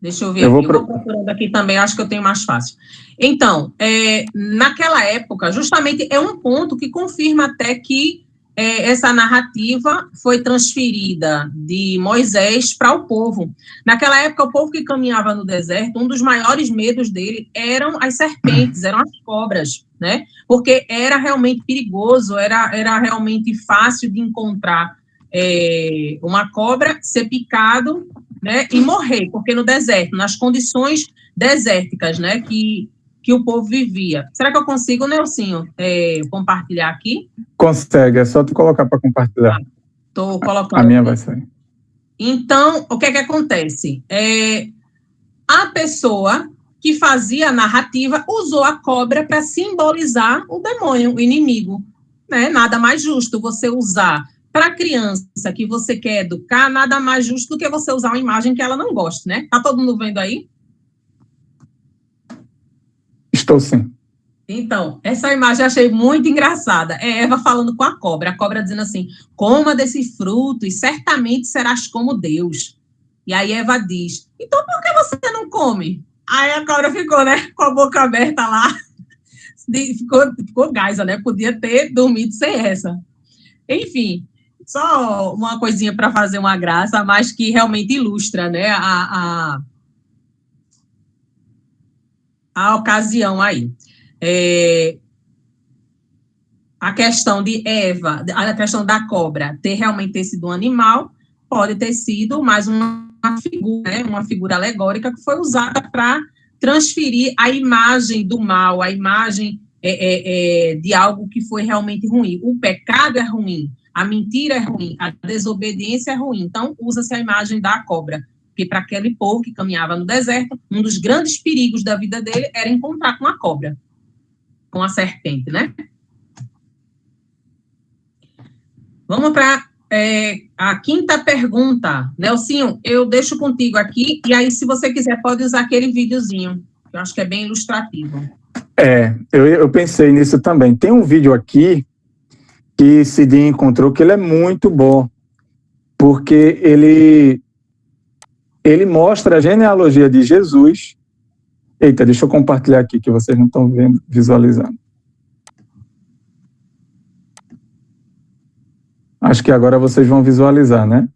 [SPEAKER 1] Deixa eu ver aqui. Eu vou procurando aqui também, acho que eu tenho mais fácil. Então, naquela época, justamente é um ponto que confirma até que essa narrativa foi transferida de Moisés para o povo. Naquela época, o povo que caminhava no deserto, um dos maiores medos dele eram as serpentes, eram as cobras, né? Porque era realmente perigoso, era realmente fácil de encontrar uma cobra, ser picado, né, e morrer, porque no deserto, nas condições desérticas, né, que o povo vivia. Será que eu consigo, Nelsinho, compartilhar aqui?
[SPEAKER 2] Consegue, é só tu colocar para compartilhar.
[SPEAKER 1] Estou colocando.
[SPEAKER 2] A minha vai sair.
[SPEAKER 1] Então, o que é que acontece? A pessoa que fazia a narrativa usou a cobra para simbolizar o demônio, o inimigo, né? Nada mais justo você usar para a criança que você quer educar, nada mais justo do que você usar uma imagem que ela não goste, né? Tá todo mundo vendo aí?
[SPEAKER 2] Estou sim.
[SPEAKER 1] Então, essa imagem eu achei muito engraçada. É Eva falando com a cobra dizendo assim, coma desse fruto e certamente serás como Deus. E aí Eva diz, então por que você não come? Aí a cobra ficou, né, com a boca aberta lá, ficou gaisa, né? Podia ter dormido sem essa. Enfim, só uma coisinha para fazer uma graça, mas que realmente ilustra, né, a ocasião aí. A questão de Eva, a questão da cobra ter realmente sido um animal, pode ter sido mais uma figura, né, uma figura alegórica que foi usada para transferir a imagem do mal, a imagem de algo que foi realmente ruim. O pecado é ruim, a mentira é ruim, a desobediência é ruim. Então, usa-se a imagem da cobra, porque para aquele povo que caminhava no deserto, um dos grandes perigos da vida dele era encontrar com a cobra, com a serpente, né? Vamos para a quinta pergunta. Nelsinho, eu deixo contigo aqui, e aí, se você quiser, pode usar aquele videozinho, que eu acho que é bem ilustrativo.
[SPEAKER 2] Eu pensei nisso também. Tem um vídeo aqui que Cidinha encontrou que ele é muito bom, porque ele mostra a genealogia de Jesus. Eita, deixa eu compartilhar aqui, que vocês não estão vendo, visualizando. Acho que agora vocês vão visualizar, né?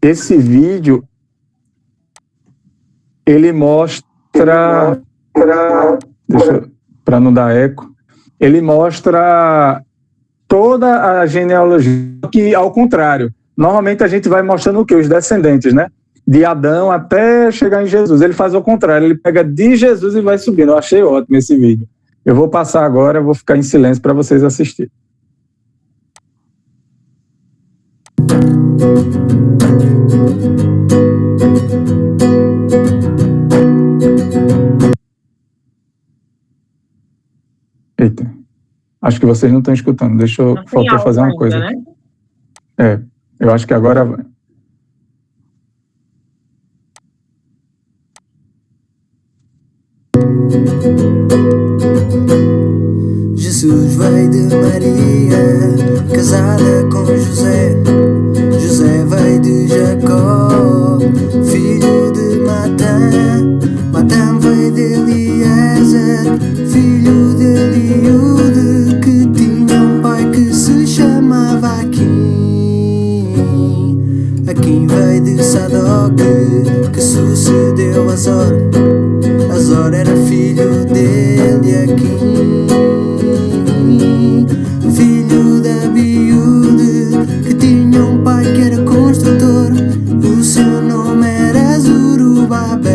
[SPEAKER 2] Esse vídeo, ele mostra, para não dar eco, ele mostra toda a genealogia, que ao contrário, normalmente a gente vai mostrando o quê? Os descendentes, né? De Adão até chegar em Jesus. Ele faz o contrário, ele pega de Jesus e vai subindo. Eu achei ótimo esse vídeo. Eu vou passar agora, vou ficar em silêncio para vocês assistirem. Eita, acho que vocês não estão escutando. Deixa eu fazer uma coisa. Né? Eu acho que agora vai.
[SPEAKER 3] Jesus veio de Maria, casada com José. José veio de Jacó, filho de Matã. Matã veio de Eliezer, filho de Eliude, que tinha um pai que se chamava Aquim. Aquim veio de Sadoc, que sucedeu a Azor. Azor era filho dele, Aquim, filho da Abiúde, que tinha um pai que era construtor. O seu nome era Zorobabel.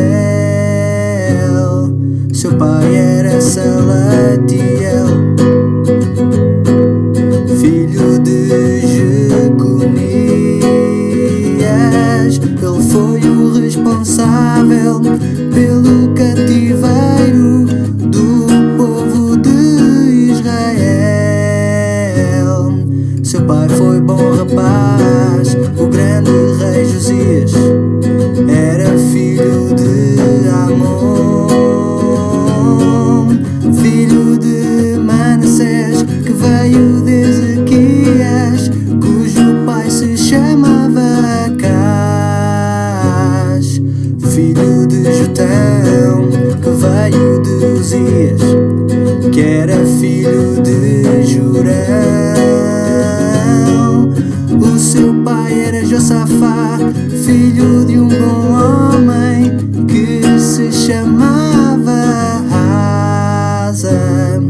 [SPEAKER 3] Seu pai era Salatiel. Israel, pelo cativeiro do povo de Israel. Seu pai foi bom rapaz, o grande rei Josias era filho de Amon, filho de Manassés, que veio de Ezequias, cujo pai se chamava Acaz, filho de Jotão, que veio de Uzias, que era filho de Jorão. O seu pai era Josafá, filho de um bom homem que se chamava Asa.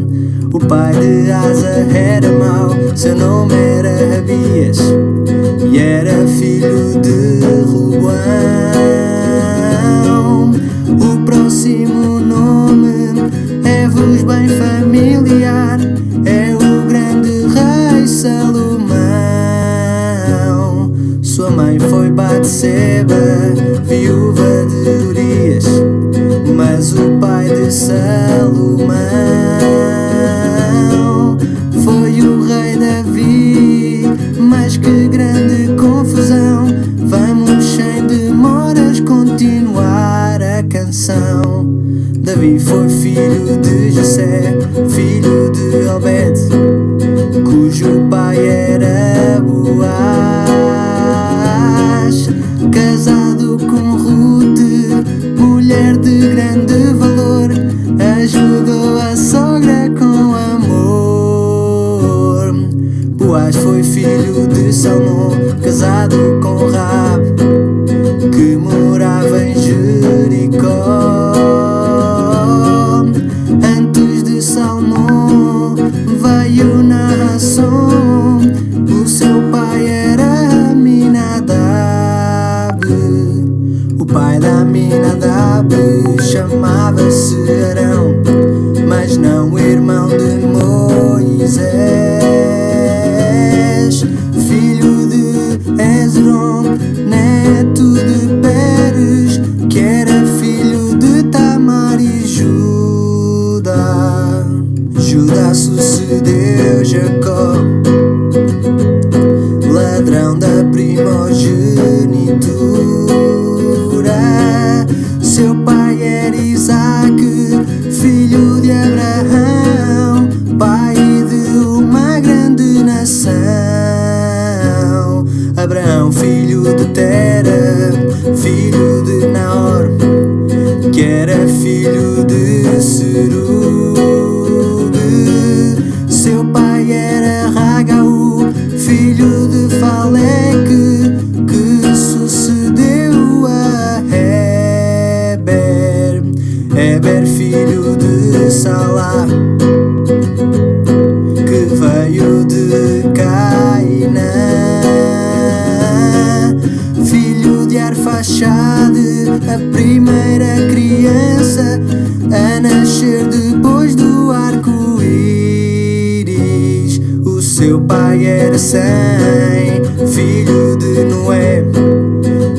[SPEAKER 3] O pai de Asa era mau, seu nome era Abias, e era filho de Roboão. O próximo nome é-vos bem familiar, é o grande rei Salomão. Sua mãe foi Batseba, viúva de Urias, mas o pai de Salomão foi o rei Davi. Mas que grande confusão! Vamos sem demoras continuar a canção. Davi foi filho de Jessé, filho de Obed, cujo pai era Boaz, casado com Ruth, mulher de grande valor, ajudou a sogra com amor. Boaz foi filho de Salmão, casado com Raabe, que morava em Jericó. Antes de Salmão veio Naasson, o seu pai era Aminadab. O pai da Aminadab chamava-se Arão, mas não o irmão de Moisés. Filho de Hezron, neto de Peres, que era filho de Tamar e Judá. Judá sucedeu Jacó, ladrão da primogenitura. Seu pai era Isaque, filho de Abraão, pai de uma grande nação. Abraão, filho de Tera, filho de Naor, que era filho de Serug. Seu pai era Ragaú, filho de Faleque, que sucedeu a Heber. Heber, filho de Salá, que veio de Cainã. Filho de Arfaxade, a primeira criança a nascer depois do arco-íris. O seu pai era Sem, filho de Noé,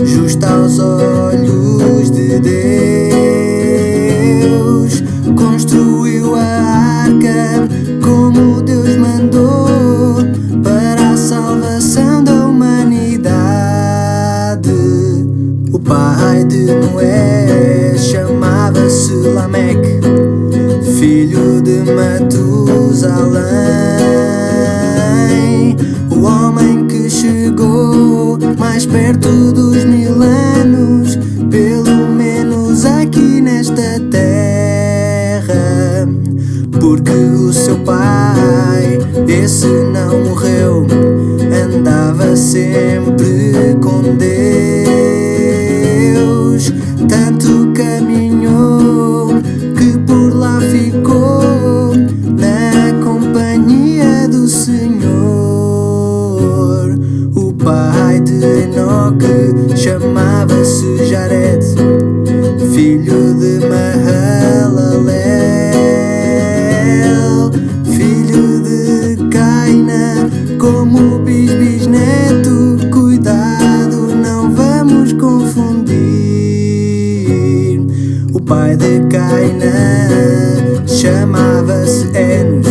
[SPEAKER 3] justo aos olhos de Deus. Construiu a arca como Deus mandou, para a salvação da humanidade. O pai de Noé chamava-se Lameque, filho de Matusalém. O homem que chegou mais perto dos 1000 anos, pelo menos aqui nesta terra. Porque o seu pai, esse não morreu, andava sempre com Deus. Tanto caminhou que por lá ficou, na companhia do Senhor. O pai de Enoque chamava-se Jared, filho de Mahalalel, filho de Caina, como bisneto. Cuidado, não vamos confundir. de Cainã chamava-se Enos,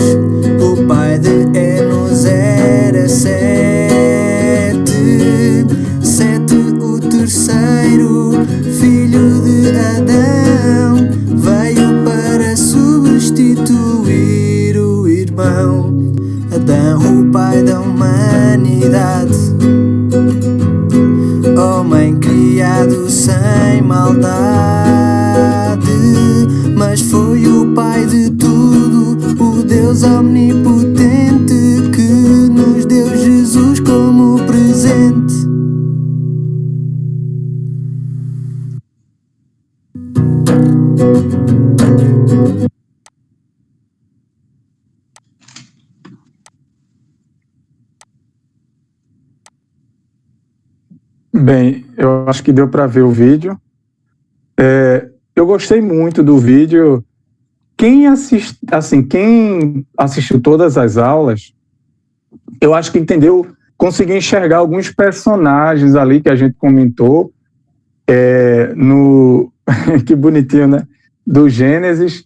[SPEAKER 3] o pai de Enos era Sete. Sete, o terceiro filho de Adão, veio para substituir o irmão. Adão, o pai da humanidade, homem criado sem maldade, mas foi o pai de tudo, o Deus omnipotente, que nos deu Jesus como presente.
[SPEAKER 2] Bem, eu acho que deu para ver o vídeo. Eu gostei muito do vídeo. Quem assistiu todas as aulas, eu acho que entendeu, conseguiu enxergar alguns personagens ali que a gente comentou, que bonitinho, né? Do Gênesis.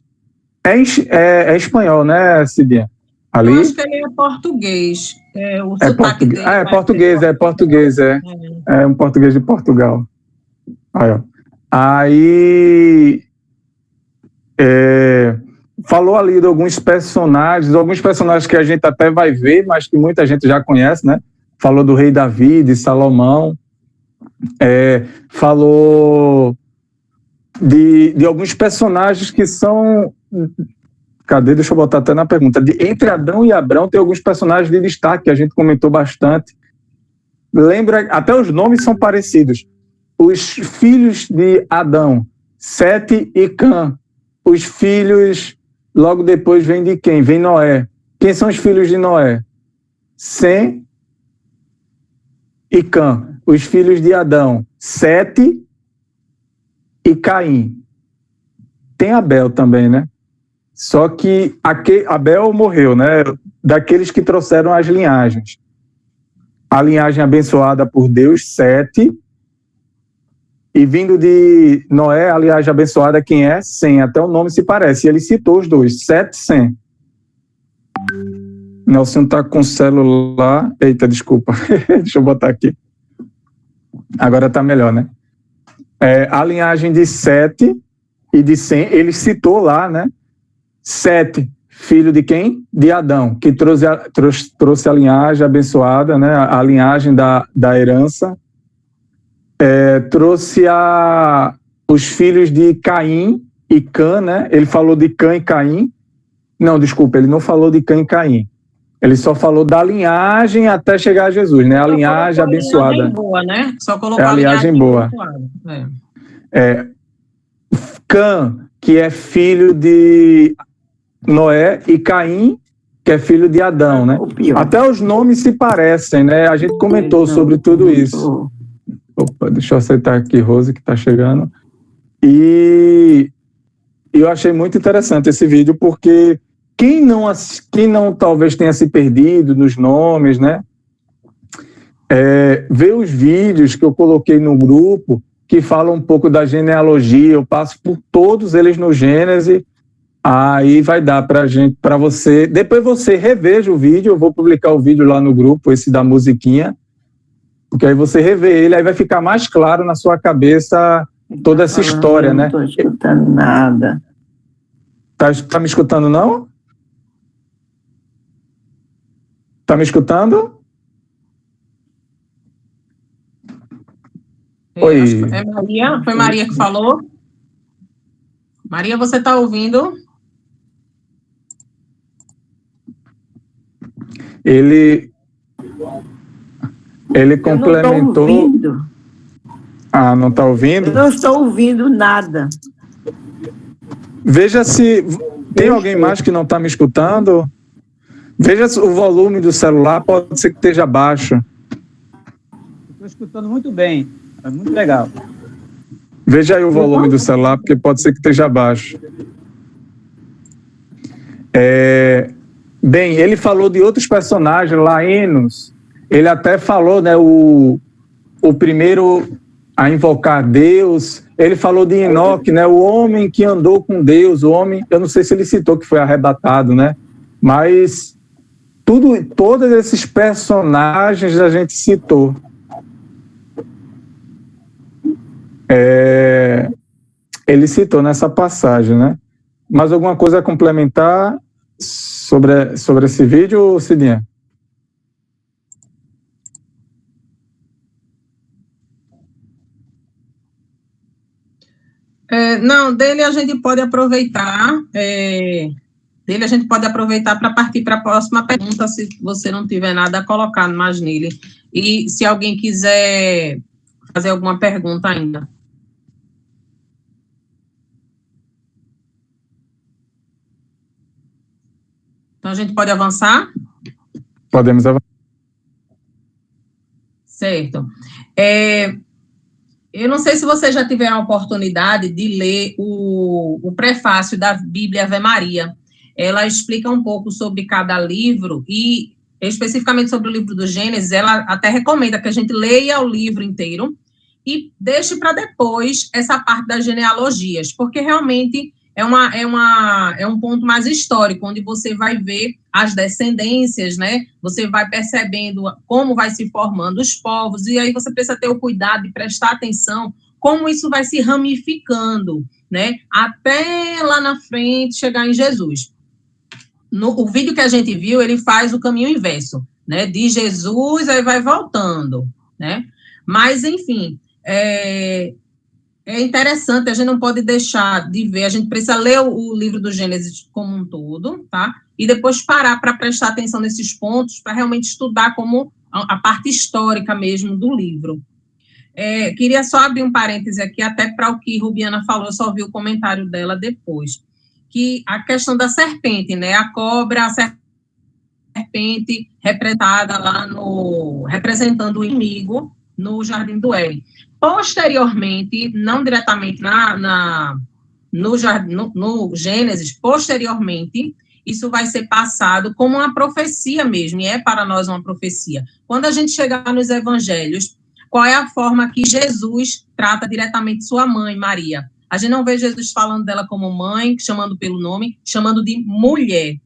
[SPEAKER 2] É espanhol, né, Cidinha? Ali?
[SPEAKER 1] Eu acho que ele é português. O sotaque dele
[SPEAKER 2] é português. É um português de Portugal. Aí falou ali de alguns personagens que a gente até vai ver, mas que muita gente já conhece, né? Falou do rei Davi, de Salomão, falou de alguns personagens que são... Cadê? Deixa eu botar até na pergunta. Entre Adão e Abrão tem alguns personagens de destaque que a gente comentou bastante. Lembra, até os nomes são parecidos. Os filhos de Adão, Sete e Cã. Os filhos, logo depois vem de quem? Vem Noé. Quem são os filhos de Noé? Sem e Cã. Os filhos de Adão, Sete e Caim. Tem Abel também, né? Só que Abel morreu, né? Daqueles que trouxeram as linhagens. A linhagem abençoada por Deus, Sete. E vindo de Noé, a linhagem abençoada, quem é? Sem. Até o nome se parece. Ele citou os dois, Sete e Sem. Nelson está com o celular. Eita, desculpa. Deixa eu botar aqui. Agora está melhor, né? A linhagem de Sete e de Sem, ele citou lá, né? Sete, filho de quem? De Adão, que trouxe a linhagem abençoada, né? A linhagem da herança. Trouxe os filhos de Caim e Cã, né? Ele falou de Cã e Caim. Não, desculpa, ele não falou de Cã e Caim. Ele só falou da linhagem até chegar a Jesus, né? A linhagem abençoada.
[SPEAKER 1] Linhagem boa, né? Só colocou
[SPEAKER 2] a linhagem boa. Cã, que é filho de Noé, e Caim, que é filho de Adão, né? Até os nomes se parecem, né? A gente comentou sobre tudo isso. Opa, deixa eu aceitar aqui, Rose, que está chegando. E eu achei muito interessante esse vídeo, porque quem não talvez tenha se perdido nos nomes, né? Vê os vídeos que eu coloquei no grupo, que falam um pouco da genealogia, eu passo por todos eles no Gênesis. Aí vai dar para você, depois você reveja o vídeo, eu vou publicar o vídeo lá no grupo, esse da musiquinha, porque aí você revê ele, aí vai ficar mais claro na sua cabeça toda essa história, né?
[SPEAKER 4] Não estou escutando nada.
[SPEAKER 2] Tá me escutando, não? Tá me escutando? Oi.
[SPEAKER 1] Maria, foi Maria que falou? Maria, você está ouvindo?
[SPEAKER 2] Ele complementou.
[SPEAKER 4] Eu não estou ouvindo.
[SPEAKER 2] Ah, não está ouvindo?
[SPEAKER 4] Eu não estou ouvindo nada.
[SPEAKER 2] Veja se tem alguém mais que não está me escutando. Veja se o volume do celular pode ser que esteja baixo.
[SPEAKER 5] Estou escutando muito bem. É muito legal.
[SPEAKER 2] Veja aí o volume do celular, porque pode ser que esteja baixo. Bem, ele falou de outros personagens lá, Enos. Ele até falou, né, o primeiro a invocar Deus. Ele falou de Enoque, né? O homem que andou com Deus, o homem, eu não sei se ele citou que foi arrebatado, né? Mas todos esses personagens a gente citou. Ele citou nessa passagem, né? Mais alguma coisa a complementar sobre esse vídeo, Cidinha?
[SPEAKER 1] Não, dele a gente pode aproveitar, para partir para a próxima pergunta, se você não tiver nada a colocar mais nele. E se alguém quiser fazer alguma pergunta ainda. Então, a gente pode avançar?
[SPEAKER 2] Podemos avançar.
[SPEAKER 1] Certo. Eu não sei se você já tiver a oportunidade de ler o prefácio da Bíblia Ave Maria. Ela explica um pouco sobre cada livro e, especificamente sobre o livro do Gênesis, ela até recomenda que a gente leia o livro inteiro e deixe para depois essa parte das genealogias, porque realmente é um ponto mais histórico, onde você vai ver as descendências, né? Você vai percebendo como vai se formando os povos, e aí você precisa ter o cuidado de prestar atenção como isso vai se ramificando, né? Até lá na frente chegar em Jesus. O vídeo que a gente viu, ele faz o caminho inverso, né? De Jesus, aí vai voltando, né? Mas, enfim, é interessante, a gente não pode deixar de ver, a gente precisa ler o livro do Gênesis como um todo, tá? E depois parar para prestar atenção nesses pontos, para realmente estudar como a parte histórica mesmo do livro. Queria só abrir um parêntese aqui, até para o que Rubiana falou, eu só vi o comentário dela depois, que a questão da serpente, né? A cobra, a serpente representada lá representando o inimigo no Jardim do Éden. Posteriormente, não diretamente no Gênesis, posteriormente, isso vai ser passado como uma profecia mesmo, e é para nós uma profecia. Quando a gente chegar nos evangelhos, qual é a forma que Jesus trata diretamente sua mãe, Maria? A gente não vê Jesus falando dela como mãe, chamando pelo nome, chamando de mulher.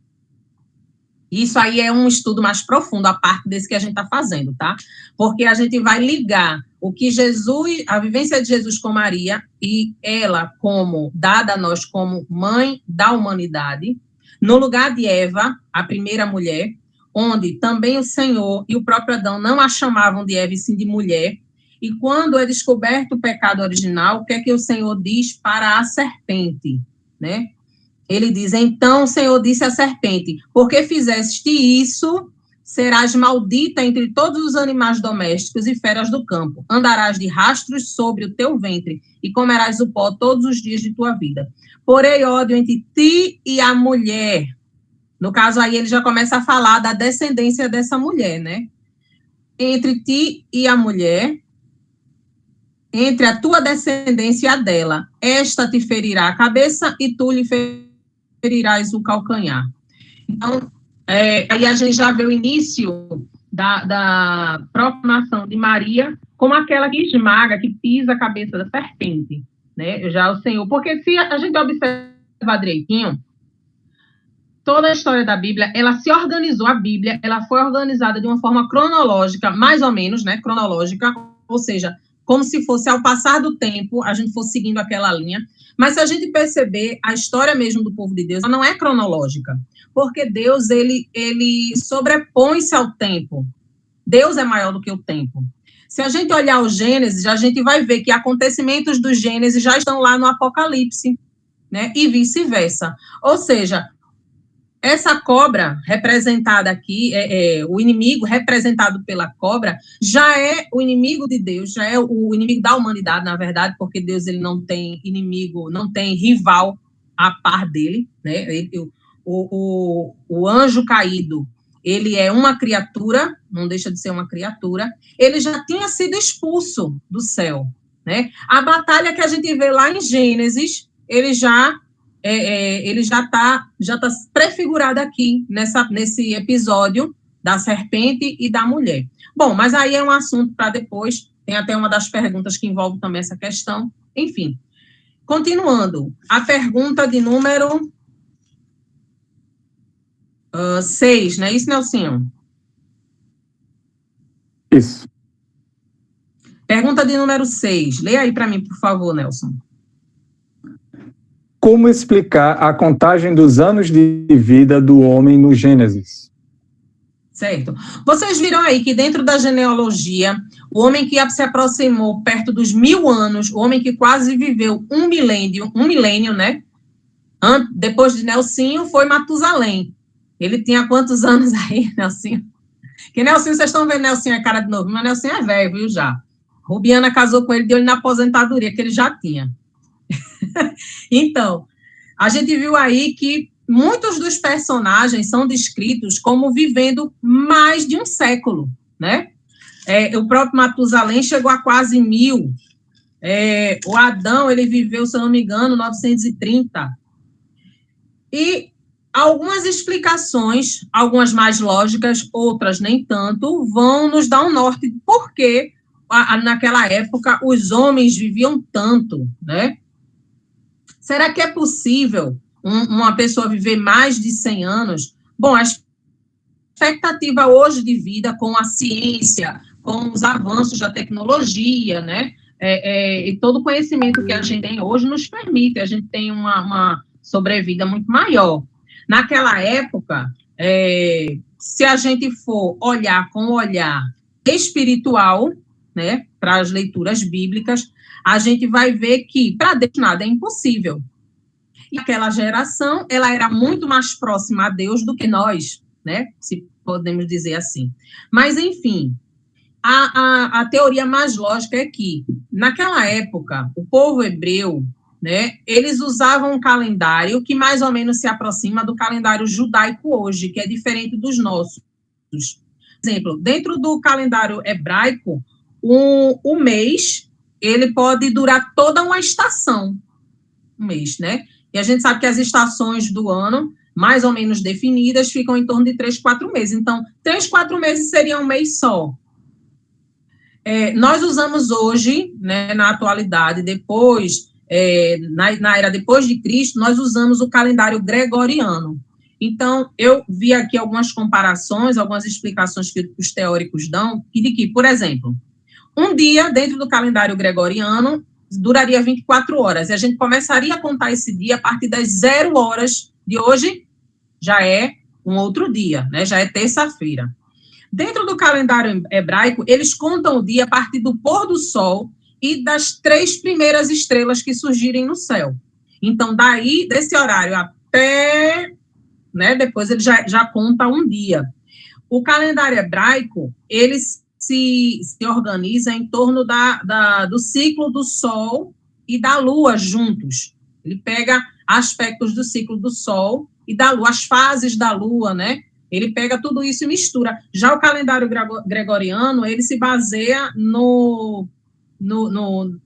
[SPEAKER 1] Isso aí é um estudo mais profundo, a parte desse que a gente está fazendo, tá? Porque a gente vai ligar o que a vivência de Jesus com Maria e ela como, dada a nós como mãe da humanidade, no lugar de Eva, a primeira mulher, onde também o Senhor e o próprio Adão não a chamavam de Eva e sim de mulher, e quando é descoberto o pecado original, o que é que o Senhor diz para a serpente, né? Ele diz, então o Senhor disse à serpente, porque fizeste isso, serás maldita entre todos os animais domésticos e feras do campo. Andarás de rastros sobre o teu ventre e comerás o pó todos os dias de tua vida. Porém, ódio entre ti e a mulher. No caso aí, ele já começa a falar da descendência dessa mulher, né? Entre ti e a mulher, entre a tua descendência e a dela, esta te ferirá a cabeça e tu lhe ferirás o calcanhar. Então, aí a gente já vê o início da proclamação de Maria como aquela que esmaga, que pisa a cabeça da serpente, né? Já o Senhor, porque se a gente observar direitinho, toda a história da Bíblia, ela se organizou, a Bíblia, ela foi organizada de uma forma cronológica, mais ou menos, né? Cronológica, ou seja, como se fosse, ao passar do tempo, a gente fosse seguindo aquela linha. Mas se a gente perceber, a história mesmo do povo de Deus, ela não é cronológica, porque Deus, ele sobrepõe-se ao tempo. Deus é maior do que o tempo. Se a gente olhar o Gênesis, a gente vai ver que acontecimentos do Gênesis já estão lá no Apocalipse, né? E vice-versa. Ou seja, essa cobra representada aqui, o inimigo representado pela cobra, já é o inimigo de Deus, já é o inimigo da humanidade, na verdade, porque Deus ele não tem inimigo, não tem rival a par dele, né? O anjo caído, ele é uma criatura, não deixa de ser uma criatura, ele já tinha sido expulso do céu, né? A batalha que a gente vê lá em Gênesis, ele já está prefigurado aqui nesse episódio da serpente e da mulher. Bom, mas aí é um assunto para depois, tem até uma das perguntas que envolve também essa questão. Enfim, Continuando, a pergunta de número 6, não é isso, Nelsinho?
[SPEAKER 2] Isso.
[SPEAKER 1] Pergunta de número 6. Leia aí para mim, por favor, Nelson.
[SPEAKER 2] Como explicar a contagem dos anos de vida do homem no Gênesis?
[SPEAKER 1] Certo. Vocês viram aí que dentro da genealogia, o homem que se aproximou perto dos 1000 anos, o homem que quase viveu um milênio, né? Depois de Nelsinho, foi Matusalém. Ele tinha quantos anos aí, Nelsinho? Que Nelsinho, vocês estão vendo Nelsinho é cara de novo, mas Nelsinho é velho, viu, já. Rubiana casou com ele, deu ele na aposentadoria, que ele já tinha. Então, a gente viu aí que muitos dos personagens são descritos como vivendo mais de um século, né? O próprio Matusalém chegou a quase 1000. O Adão, ele viveu, se eu não me engano, 930. E algumas explicações, algumas mais lógicas, outras nem tanto, vão nos dar um norte de por que naquela época os homens viviam tanto, né? Será que é possível uma pessoa viver mais de 100 anos? Bom, a expectativa hoje de vida com a ciência, com os avanços da tecnologia, né? E todo o conhecimento que a gente tem hoje nos permite, a gente tem uma sobrevida muito maior. Naquela época, se a gente for olhar com o olhar espiritual, né, para as leituras bíblicas, a gente vai ver que para Deus nada é impossível. E aquela geração, ela era muito mais próxima a Deus do que nós, né, se podemos dizer assim. Mas, enfim, a teoria mais lógica é que, naquela época, o povo hebreu, né, eles usavam um calendário que mais ou menos se aproxima do calendário judaico hoje, que é diferente dos nossos. Por exemplo, dentro do calendário hebraico, o mês, ele pode durar toda uma estação, um mês, né? E a gente sabe que as estações do ano, mais ou menos definidas, ficam em torno de 3, 4 meses. Então, 3, 4 meses seria um mês só. Nós usamos hoje, né, na atualidade, depois, na era depois de Cristo, nós usamos o calendário gregoriano. Então, eu vi aqui algumas comparações, algumas explicações que os teóricos dão, de que, por exemplo, um dia dentro do calendário gregoriano duraria 24 horas, e a gente começaria a contar esse dia a partir das 0 horas de hoje, já é um outro dia, né? Já é terça-feira. Dentro do calendário hebraico, eles contam o dia a partir do pôr do sol e das 3 primeiras estrelas que surgirem no céu. Então, daí, desse horário até, né, depois ele já conta um dia. O calendário hebraico, ele se organiza em torno do ciclo do sol e da lua juntos. Ele pega aspectos do ciclo do sol e da lua, as fases da lua, né? Ele pega tudo isso e mistura. Já o calendário gregoriano, ele se baseia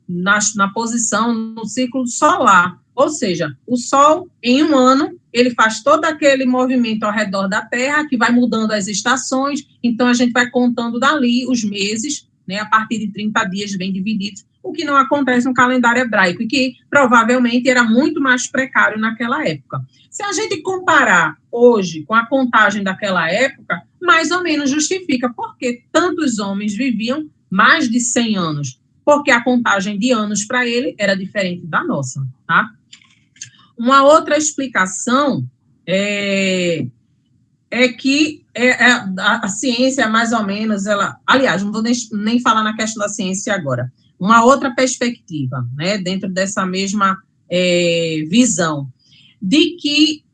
[SPEAKER 1] na posição, no ciclo solar. Ou seja, o Sol, em um ano, ele faz todo aquele movimento ao redor da Terra, que vai mudando as estações, então a gente vai contando dali os meses, né, a partir de 30 dias bem divididos, o que não acontece no calendário hebraico, e que provavelmente era muito mais precário naquela época. Se a gente comparar hoje com a contagem daquela época, mais ou menos justifica porque tantos homens viviam mais de 100 anos, porque a contagem de anos para ele era diferente da nossa, tá? Uma outra explicação é que a ciência, mais ou menos, aliás, não vou nem falar na questão da ciência agora. Uma outra perspectiva, né, dentro dessa mesma visão, de que,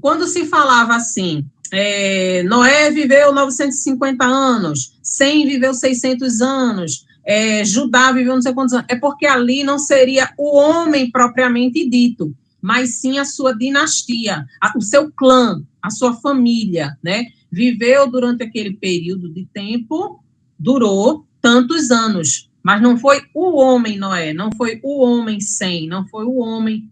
[SPEAKER 1] quando se falava assim, Noé viveu 950 anos, Sem viveu 600 anos, Judá viveu não sei quantos anos, é porque ali não seria o homem propriamente dito, mas sim a sua dinastia, o seu clã, a sua família, né? Viveu durante aquele período de tempo, durou tantos anos, mas não foi o homem Noé, não foi o homem Sem, não foi o homem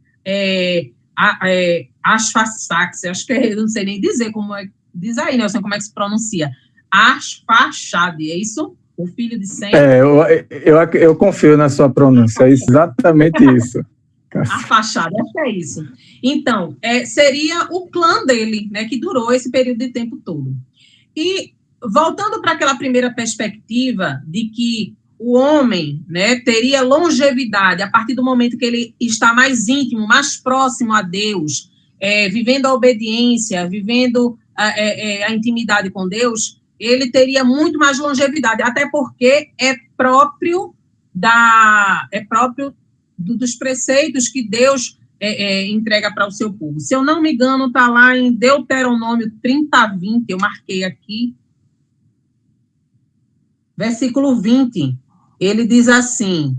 [SPEAKER 1] Asfaxax, acho que eu não sei nem dizer como é, diz aí, Nelson, como é que se pronuncia, Asfaxade, é isso? o filho de Sem.
[SPEAKER 2] Eu confio na sua pronúncia, é exatamente isso.
[SPEAKER 1] Arfaxad, acho que é isso. Então, seria o clã dele, né, que durou esse período de tempo todo. E, voltando para aquela primeira perspectiva de que o homem, né, teria longevidade a partir do momento que ele está mais íntimo, mais próximo a Deus, vivendo a obediência, vivendo a intimidade com Deus, ele teria muito mais longevidade, até porque é próprio dos preceitos que Deus entrega para o seu povo. Se eu não me engano, está lá em Deuteronômio 30:20, eu marquei aqui, versículo 20, ele diz assim: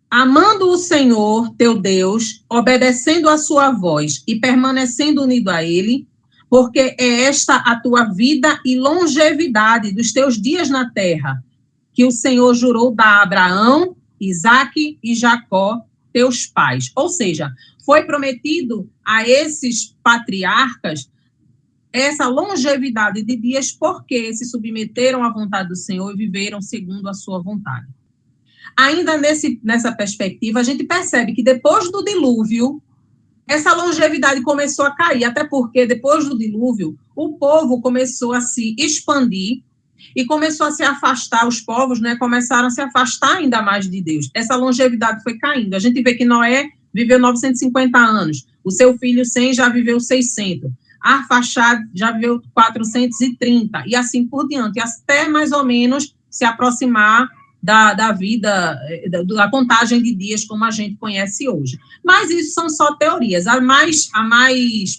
[SPEAKER 1] amando o Senhor, teu Deus, obedecendo a sua voz e permanecendo unido a ele, porque é esta a tua vida e longevidade dos teus dias na terra, que o Senhor jurou dar a Abraão, Isaque e Jacó, teus pais. Ou seja, foi prometido a esses patriarcas essa longevidade de dias porque se submeteram à vontade do Senhor e viveram segundo a sua vontade. Ainda nessa perspectiva, a gente percebe que depois do dilúvio, essa longevidade começou a cair, até porque depois do dilúvio, o povo começou a se expandir e começou a se afastar, os povos, né, começaram a se afastar ainda mais de Deus. Essa longevidade foi caindo. A gente vê que Noé viveu 950 anos, o seu filho Sem já viveu 600, Arfaxad já viveu 430, e assim por diante, até mais ou menos se aproximar da vida, da contagem de dias como a gente conhece hoje. Mas isso são só teorias. A mais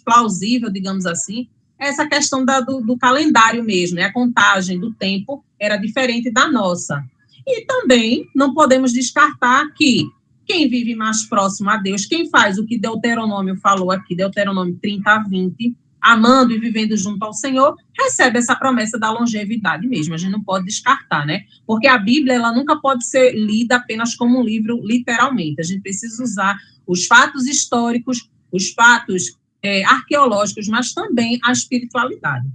[SPEAKER 1] plausível, digamos assim, é essa questão do calendário mesmo, né? A contagem do tempo era diferente da nossa. E também não podemos descartar que quem vive mais próximo a Deus, quem faz o que Deuteronômio falou aqui, Deuteronômio 30:20, amando e vivendo junto ao Senhor, recebe essa promessa da longevidade mesmo. A gente não pode descartar, né? Porque a Bíblia, ela nunca pode ser lida apenas como um livro, literalmente. A gente precisa usar os fatos históricos, os fatos arqueológicos, mas também a espiritualidade.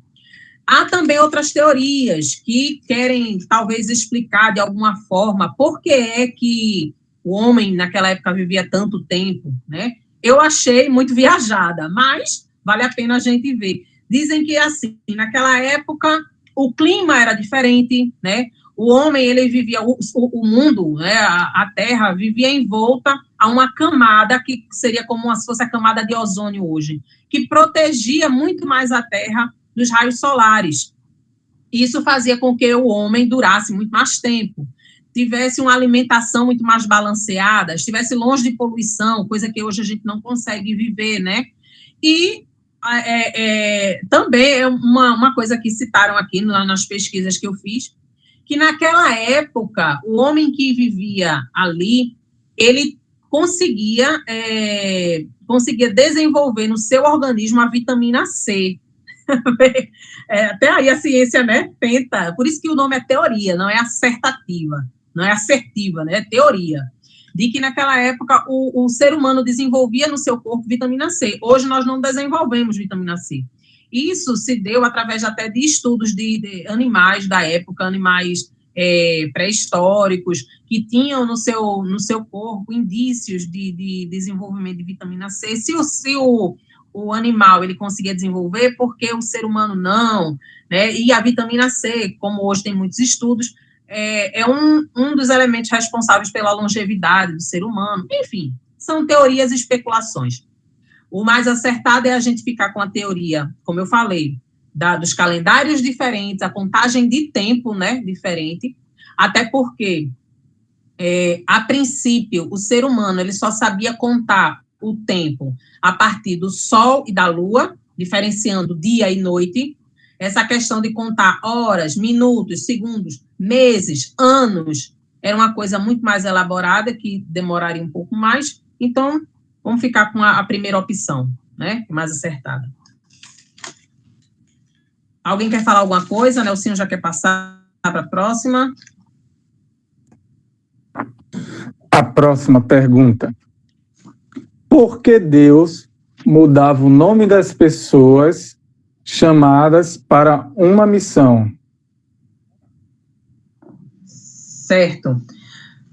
[SPEAKER 1] Há também outras teorias que querem, talvez, explicar de alguma forma por que é que o homem, naquela época, vivia tanto tempo, né? Eu achei muito viajada, mas vale a pena a gente ver. Dizem que, assim, naquela época, o clima era diferente, né? O homem, ele vivia, o mundo, né? A Terra vivia envolta a uma camada que seria como se fosse a camada de ozônio hoje, que protegia muito mais a Terra dos raios solares. Isso fazia com que o homem durasse muito mais tempo, tivesse uma alimentação muito mais balanceada, estivesse longe de poluição, coisa que hoje a gente não consegue viver, né? E também é uma coisa que citaram aqui nas pesquisas que eu fiz, que naquela época, o homem que vivia ali, ele conseguia desenvolver no seu organismo a vitamina C. Até aí a ciência, né, tenta, por isso que o nome é teoria, não é assertiva, não é assertiva, né, é teoria, de que naquela época o ser humano desenvolvia no seu corpo vitamina C. Hoje nós não desenvolvemos vitamina C. Isso se deu através até de estudos de animais da época, animais pré-históricos, que tinham no seu corpo indícios de desenvolvimento de vitamina C. Se o animal ele conseguia desenvolver, porque o ser humano não, né? E a vitamina C, como hoje tem muitos estudos, é um dos elementos responsáveis pela longevidade do ser humano. Enfim, são teorias e especulações. O mais acertado é a gente ficar com a teoria, como eu falei, dos calendários diferentes, a contagem de tempo, né, diferente, até porque, a princípio, o ser humano ele só sabia contar o tempo a partir do Sol e da Lua, diferenciando dia e noite. Essa questão de contar horas, minutos, segundos, meses, anos, era uma coisa muito mais elaborada, que demoraria um pouco mais. Então, vamos ficar com a primeira opção, né? Mais acertada. Alguém quer falar alguma coisa? Nelsinho já quer passar para a próxima?
[SPEAKER 2] A próxima pergunta. Por que Deus mudava o nome das pessoas chamadas para uma missão?
[SPEAKER 1] Certo.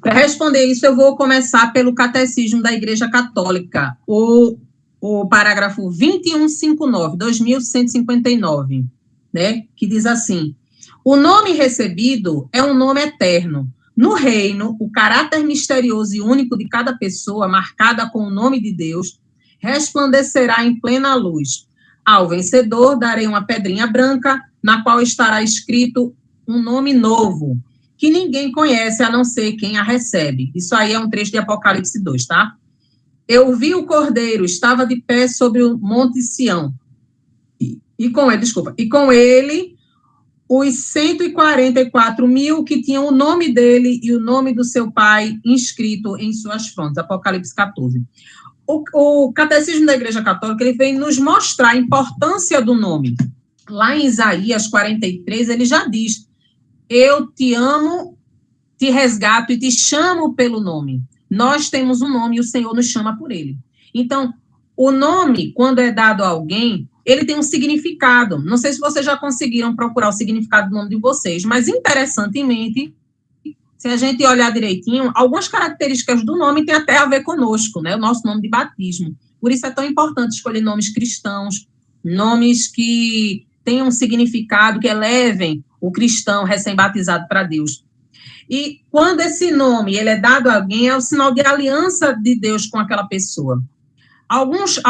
[SPEAKER 1] Para responder isso, eu vou começar pelo Catecismo da Igreja Católica, o parágrafo 2159, 2159, né, que diz assim: o nome recebido é um nome eterno. No reino, o caráter misterioso e único de cada pessoa, marcada com o nome de Deus, resplandecerá em plena luz. Ao vencedor, darei uma pedrinha branca, na qual estará escrito um nome novo, que ninguém conhece a não ser quem a recebe. Isso aí é um trecho de Apocalipse 2, tá? Eu vi o Cordeiro, estava de pé sobre o Monte Sião. E com ele os 144 mil que tinham o nome dele e o nome do seu pai inscrito em suas frontes. Apocalipse 14. O Catecismo da Igreja Católica, ele vem nos mostrar a importância do nome. Lá em Isaías 43, ele já diz: eu te amo, te resgato e te chamo pelo nome. Nós temos um nome e o Senhor nos chama por ele. Então, o nome, quando é dado a alguém, ele tem um significado. Não sei se vocês já conseguiram procurar o significado do nome de vocês, mas, interessantemente, se a gente olhar direitinho, algumas características do nome têm até a ver conosco, né? O nosso nome de batismo. Por isso é tão importante escolher nomes cristãos, nomes que tenham um significado, que elevem o cristão recém-batizado para Deus. E quando esse nome ele é dado a alguém, é o sinal de aliança de Deus com aquela pessoa. Alguns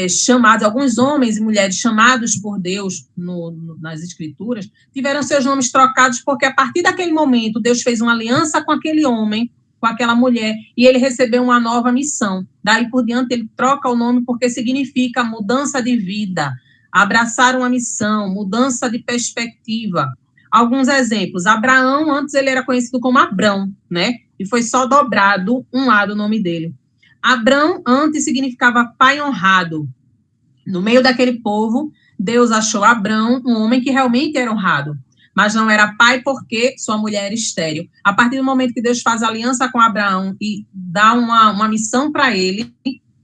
[SPEAKER 1] chamados, alguns homens e mulheres chamados por Deus nas Escrituras, tiveram seus nomes trocados porque, a partir daquele momento, Deus fez uma aliança com aquele homem, com aquela mulher, e ele recebeu uma nova missão. Daí por diante, ele troca o nome porque significa mudança de vida, abraçar uma missão, mudança de perspectiva. Alguns exemplos: Abraão, antes ele era conhecido como Abrão, né? E foi só dobrado um lado o nome dele. Abrão antes significava pai honrado. No meio daquele povo, Deus achou Abrão um homem que realmente era honrado, mas não era pai porque sua mulher era estéril. A partir do momento que Deus faz aliança com Abraão e dá uma missão para ele,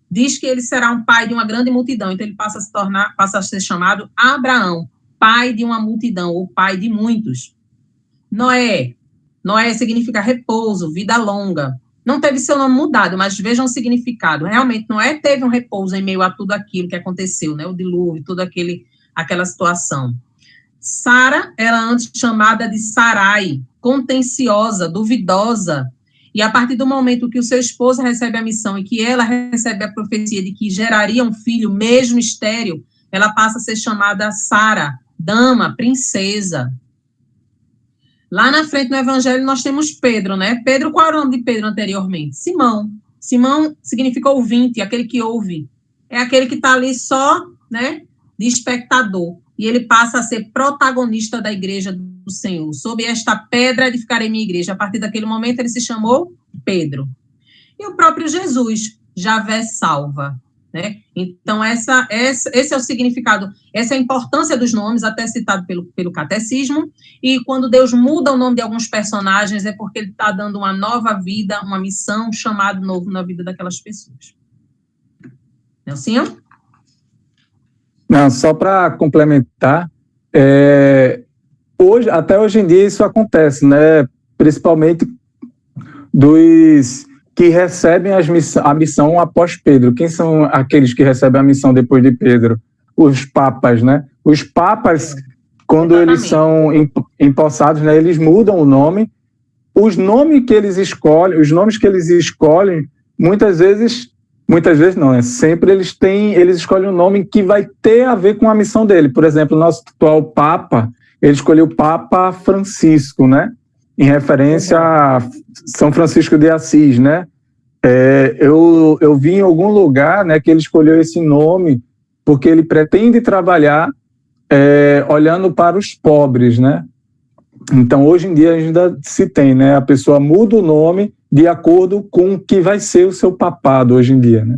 [SPEAKER 1] diz que ele será um pai de uma grande multidão. Então ele passa a ser chamado Abraão, pai de uma multidão, ou pai de muitos. Noé significa repouso, vida longa. Não teve seu nome mudado, mas vejam o significado. Realmente, Noé teve um repouso em meio a tudo aquilo que aconteceu, né? O dilúvio, toda aquela situação. Sara era antes chamada de Sarai, contenciosa, duvidosa. E a partir do momento que o seu esposo recebe a missão e que ela recebe a profecia de que geraria um filho, mesmo estéril, ela passa a ser chamada Sara, dama, princesa. Lá na frente, no Evangelho, nós temos Pedro, né? Pedro, qual era o nome de Pedro anteriormente? Simão. Simão significa ouvinte, aquele que ouve. É aquele que está ali só, né, de espectador. E ele passa a ser protagonista da igreja do Senhor. Sob esta pedra edificarei minha igreja. A partir daquele momento, ele se chamou Pedro. E o próprio Jesus, Javé salva. Né? Então, esse é o significado, essa é a importância dos nomes, até citado pelo Catecismo, e quando Deus muda o nome de alguns personagens, é porque ele está dando uma nova vida, uma missão, um chamado novo na vida daquelas pessoas. Nelsinho?
[SPEAKER 2] Não, só para complementar, até hoje em dia isso acontece, né? Principalmente dos que recebem a missão após Pedro. Quem são aqueles que recebem a missão depois de Pedro? Os papas, né? Os papas, quando eles são empossados, né, eles mudam o nome. Os nomes que eles escolhem, muitas vezes não, né? Sempre eles escolhem um nome que vai ter a ver com a missão dele. Por exemplo, o nosso atual Papa, ele escolheu o Papa Francisco, né? Em referência a São Francisco de Assis, né? Eu vi em algum lugar, né, que ele escolheu esse nome porque ele pretende trabalhar olhando para os pobres, né? Então, hoje em dia, ainda se tem, né? A pessoa muda o nome de acordo com o que vai ser o seu papado hoje em dia, né?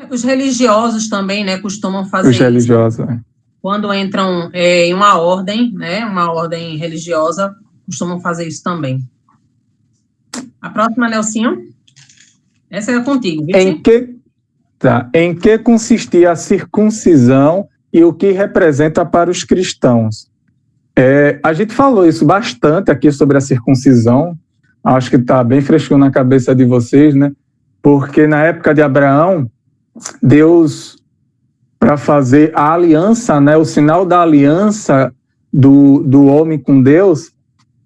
[SPEAKER 1] Os religiosos também, né, costumam fazer isso.
[SPEAKER 2] Os religiosos, né?
[SPEAKER 1] Quando entram em uma ordem, né, uma ordem religiosa, costumam fazer isso também. A próxima, Nelsinho. Essa é contigo, viu?
[SPEAKER 2] Em que consistia a circuncisão e o que representa para os cristãos? A gente falou isso bastante aqui sobre a circuncisão, acho que está bem fresquinho na cabeça de vocês, né? Porque na época de Abraão, Deus, para fazer a aliança, né, o sinal da aliança do homem com Deus,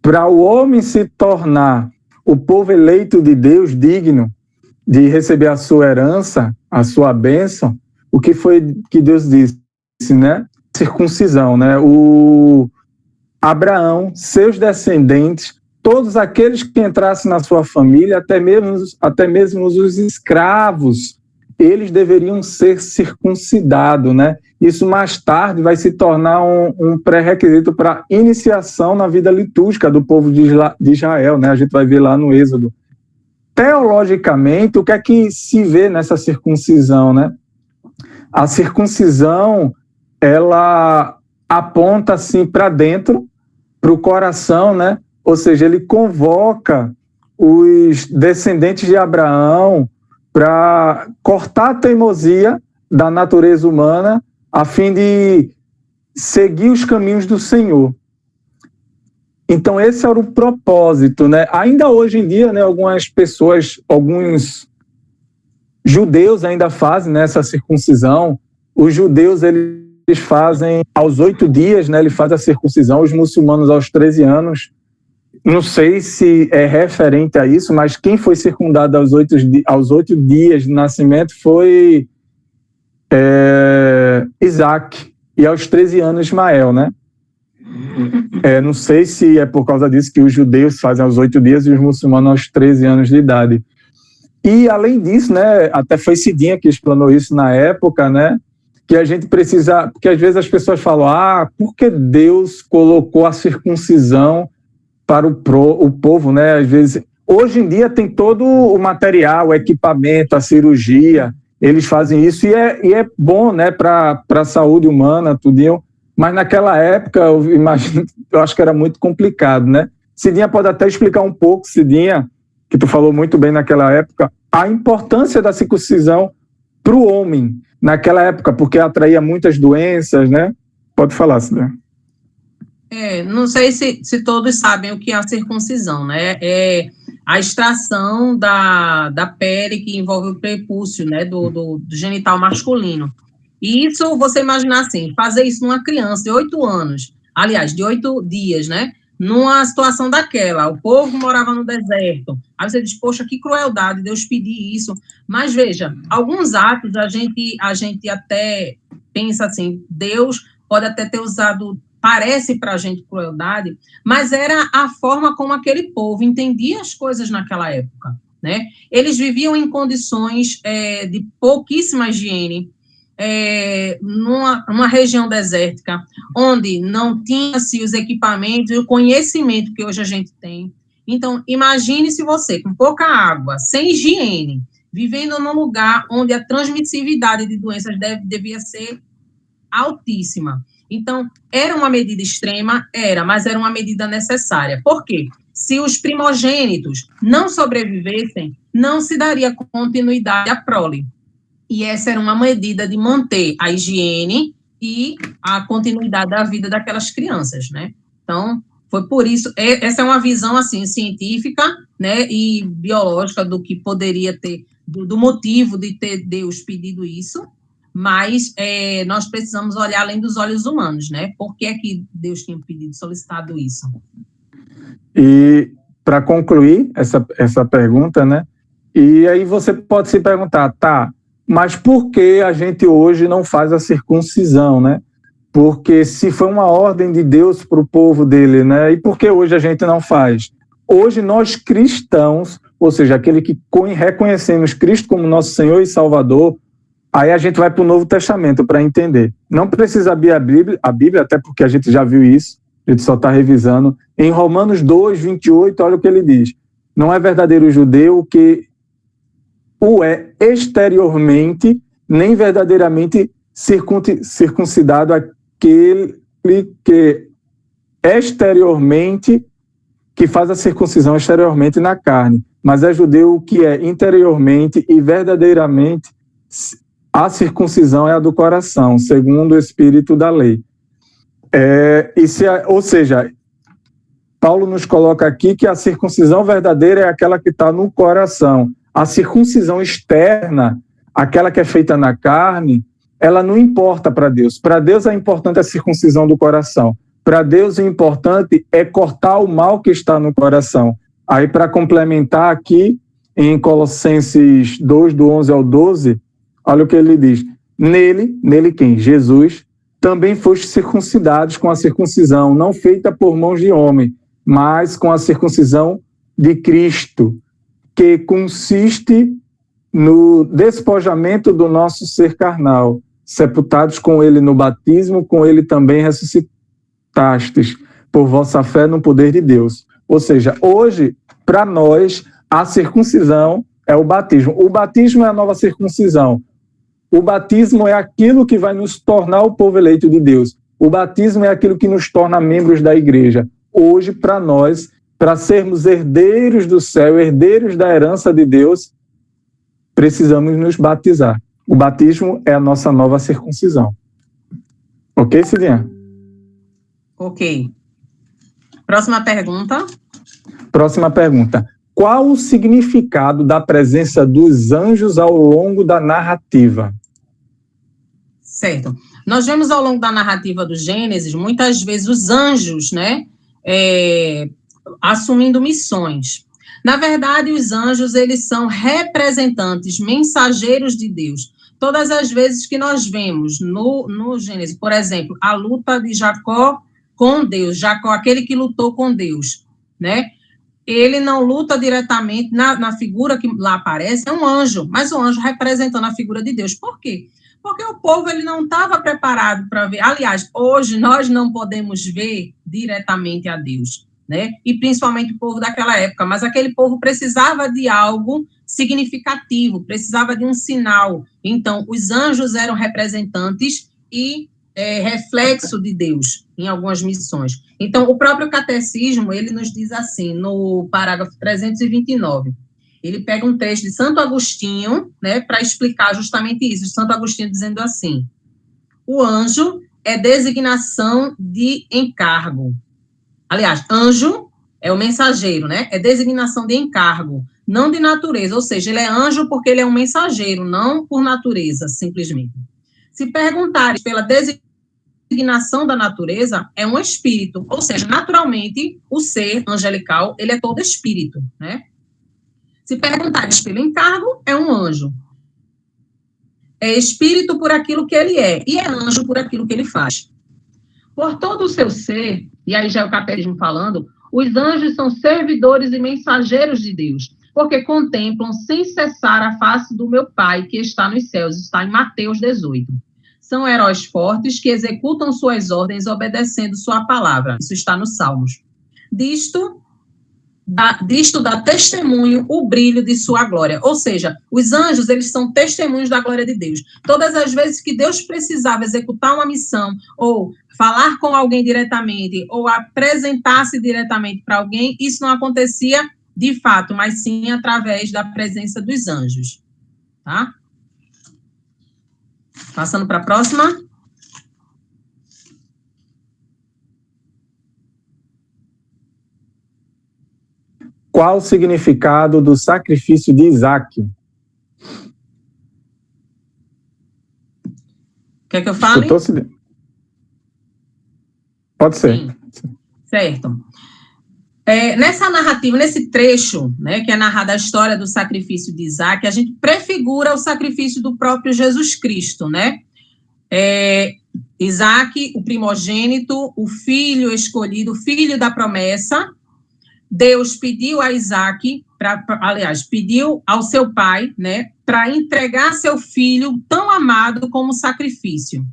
[SPEAKER 2] para o homem se tornar o povo eleito de Deus, digno de receber a sua herança, a sua bênção, o que foi que Deus disse, né? Circuncisão, né? O Abraão, seus descendentes, todos aqueles que entrassem na sua família, até mesmo os escravos, eles deveriam ser circuncidados, né? Isso mais tarde vai se tornar um pré-requisito para iniciação na vida litúrgica do povo de Israel, né? A gente vai ver lá no Êxodo. Teologicamente, o que é que se vê nessa circuncisão, né? A circuncisão, ela aponta assim para dentro, para o coração, né? Ou seja, ele convoca os descendentes de Abraão para cortar a teimosia da natureza humana a fim de seguir os caminhos do Senhor. Então, esse era o propósito, né? Ainda hoje em dia, né, algumas pessoas, alguns judeus ainda fazem, né, essa circuncisão. Os judeus, eles fazem aos 8 dias, né, eles fazem a circuncisão, os muçulmanos aos 13 anos. Não sei se é referente a isso, mas quem foi circundado aos 8 dias de nascimento foi Isaac, e aos 13 anos Ismael, né? Não sei se é por causa disso que os judeus fazem aos 8 dias e os muçulmanos aos 13 anos de idade. E, além disso, né, até foi Cidinha que explanou isso na época, né, que a gente precisa... Porque, às vezes, as pessoas falam, por que Deus colocou a circuncisão para o povo, né? Às vezes... Hoje em dia tem todo o material, o equipamento, a cirurgia, eles fazem isso e é bom, né, para a saúde humana, tudinho. Mas naquela época, eu acho que era muito complicado, né? Cidinha pode até explicar um pouco, Cidinha, que tu falou muito bem naquela época, a importância da circuncisão para o homem naquela época, porque atraía muitas doenças, né? Pode falar, Cidinha.
[SPEAKER 1] Não sei se todos sabem o que é a circuncisão, né? É a extração da pele que envolve o prepúcio, né? Do genital masculino. E isso, você imaginar assim, fazer isso numa criança de 8 anos, aliás, de 8 dias, né? Numa situação daquela, o povo morava no deserto, aí você diz, poxa, que crueldade, Deus pedir isso. Mas veja, alguns atos a gente até pensa assim, Deus pode até ter usado, parece para a gente crueldade, mas era a forma como aquele povo entendia as coisas naquela época, né? Eles viviam em condições de pouquíssima higiene, numa região desértica, onde não tinha-se os equipamentos e o conhecimento que hoje a gente tem. Então, imagine se você, com pouca água, sem higiene, vivendo num lugar onde a transmissividade de doenças devia ser altíssima. Então, era uma medida extrema? Mas era uma medida necessária. Por quê? Se os primogênitos não sobrevivessem, não se daria continuidade à prole. E essa era uma medida de manter a higiene e a continuidade da vida daquelas crianças, né? Então, foi por isso, essa é uma visão, assim, científica, né, e biológica do que poderia ter, do motivo de ter Deus pedido isso, mas nós precisamos olhar além dos olhos humanos, né? Por que é que Deus tinha solicitado isso?
[SPEAKER 2] E, para concluir essa pergunta, né, e aí você pode se perguntar, mas por que a gente hoje não faz a circuncisão, né? Porque se foi uma ordem de Deus para o povo dele, né? E por que hoje a gente não faz? Hoje nós cristãos, ou seja, aquele que reconhecemos Cristo como nosso Senhor e Salvador, aí a gente vai para o Novo Testamento para entender. Não precisa abrir a Bíblia, até porque a gente já viu isso, a gente só está revisando. Em Romanos 2, 28, olha o que ele diz. Não é verdadeiro judeu que o é exteriormente, nem verdadeiramente circuncidado aquele que exteriormente, que faz a circuncisão exteriormente na carne, mas é judeu que é interiormente e verdadeiramente a circuncisão é a do coração, segundo o espírito da lei. Ou seja, Paulo nos coloca aqui que a circuncisão verdadeira é aquela que está no coração. A circuncisão externa, aquela que é feita na carne, ela não importa para Deus. Para Deus é importante a circuncisão do coração. Para Deus o importante é cortar o mal que está no coração. Aí, para complementar aqui, em Colossenses 2, do 11 ao 12, olha o que ele diz. Nele quem? Jesus, também foste circuncidados com a circuncisão, não feita por mãos de homem, mas com a circuncisão de Cristo, que consiste no despojamento do nosso ser carnal, sepultados com ele no batismo, com ele também ressuscitastes, por vossa fé no poder de Deus. Ou seja, hoje, para nós, a circuncisão é o batismo. O batismo é a nova circuncisão. O batismo é aquilo que vai nos tornar o povo eleito de Deus. O batismo é aquilo que nos torna membros da igreja. Hoje, para nós, para sermos herdeiros do céu, herdeiros da herança de Deus, precisamos nos batizar. O batismo é a nossa nova circuncisão. Ok, Cidinha?
[SPEAKER 1] Ok. Próxima pergunta.
[SPEAKER 2] Próxima pergunta. Qual o significado da presença dos anjos ao longo da narrativa?
[SPEAKER 1] Certo. Nós vemos ao longo da narrativa do Gênesis, muitas vezes os anjos, né, assumindo missões. Na verdade, os anjos, eles são representantes, mensageiros de Deus. Todas as vezes que nós vemos no Gênesis, por exemplo, a luta de Jacó com Deus, Jacó, aquele que lutou com Deus, né? Ele não luta diretamente na figura que lá aparece, é um anjo, mas o anjo representando a figura de Deus. Por quê? Porque o povo ele não estava preparado para ver. Aliás, hoje nós não podemos ver diretamente a Deus, né? E principalmente o povo daquela época, mas aquele povo precisava de algo significativo, precisava de um sinal. Então, os anjos eram representantes e reflexo de Deus em algumas missões. Então, o próprio catecismo, ele nos diz assim, no parágrafo 329, ele pega um texto de Santo Agostinho, né, para explicar justamente isso. Santo Agostinho dizendo assim: o anjo é designação de encargo. Aliás, anjo é o mensageiro, né? É designação de encargo, não de natureza. Ou seja, ele é anjo porque ele é um mensageiro, não por natureza, simplesmente. Se perguntares pela designação da natureza, é um espírito. Ou seja, naturalmente, o ser angelical, ele é todo espírito, né? Se perguntares pelo encargo, é um anjo. É espírito por aquilo que ele é, e é anjo por aquilo que ele faz. Por todo o seu ser, e aí já é o catecismo falando, os anjos são servidores e mensageiros de Deus, porque contemplam sem cessar a face do meu Pai que está nos céus, está em Mateus 18. São heróis fortes que executam suas ordens obedecendo sua palavra. Isso está nos Salmos. Disto dá testemunho o brilho de sua glória. Ou seja, os anjos, eles são testemunhos da glória de Deus. Todas as vezes que Deus precisava executar uma missão, ou falar com alguém diretamente, ou apresentar-se diretamente para alguém, isso não acontecia de fato, mas sim através da presença dos anjos. Tá? Passando para a próxima.
[SPEAKER 2] Qual o significado do sacrifício de Isaac?
[SPEAKER 1] Quer que eu fale?
[SPEAKER 2] Pode ser.
[SPEAKER 1] Sim. Certo. Nessa narrativa, nesse trecho, né, que é narrada a história do sacrifício de Isaac, a gente prefigura o sacrifício do próprio Jesus Cristo, né? Isaac, o primogênito, o filho escolhido, o filho da promessa. Deus pediu a Isaac, pediu ao seu pai, né, para entregar seu filho tão amado como sacrifício.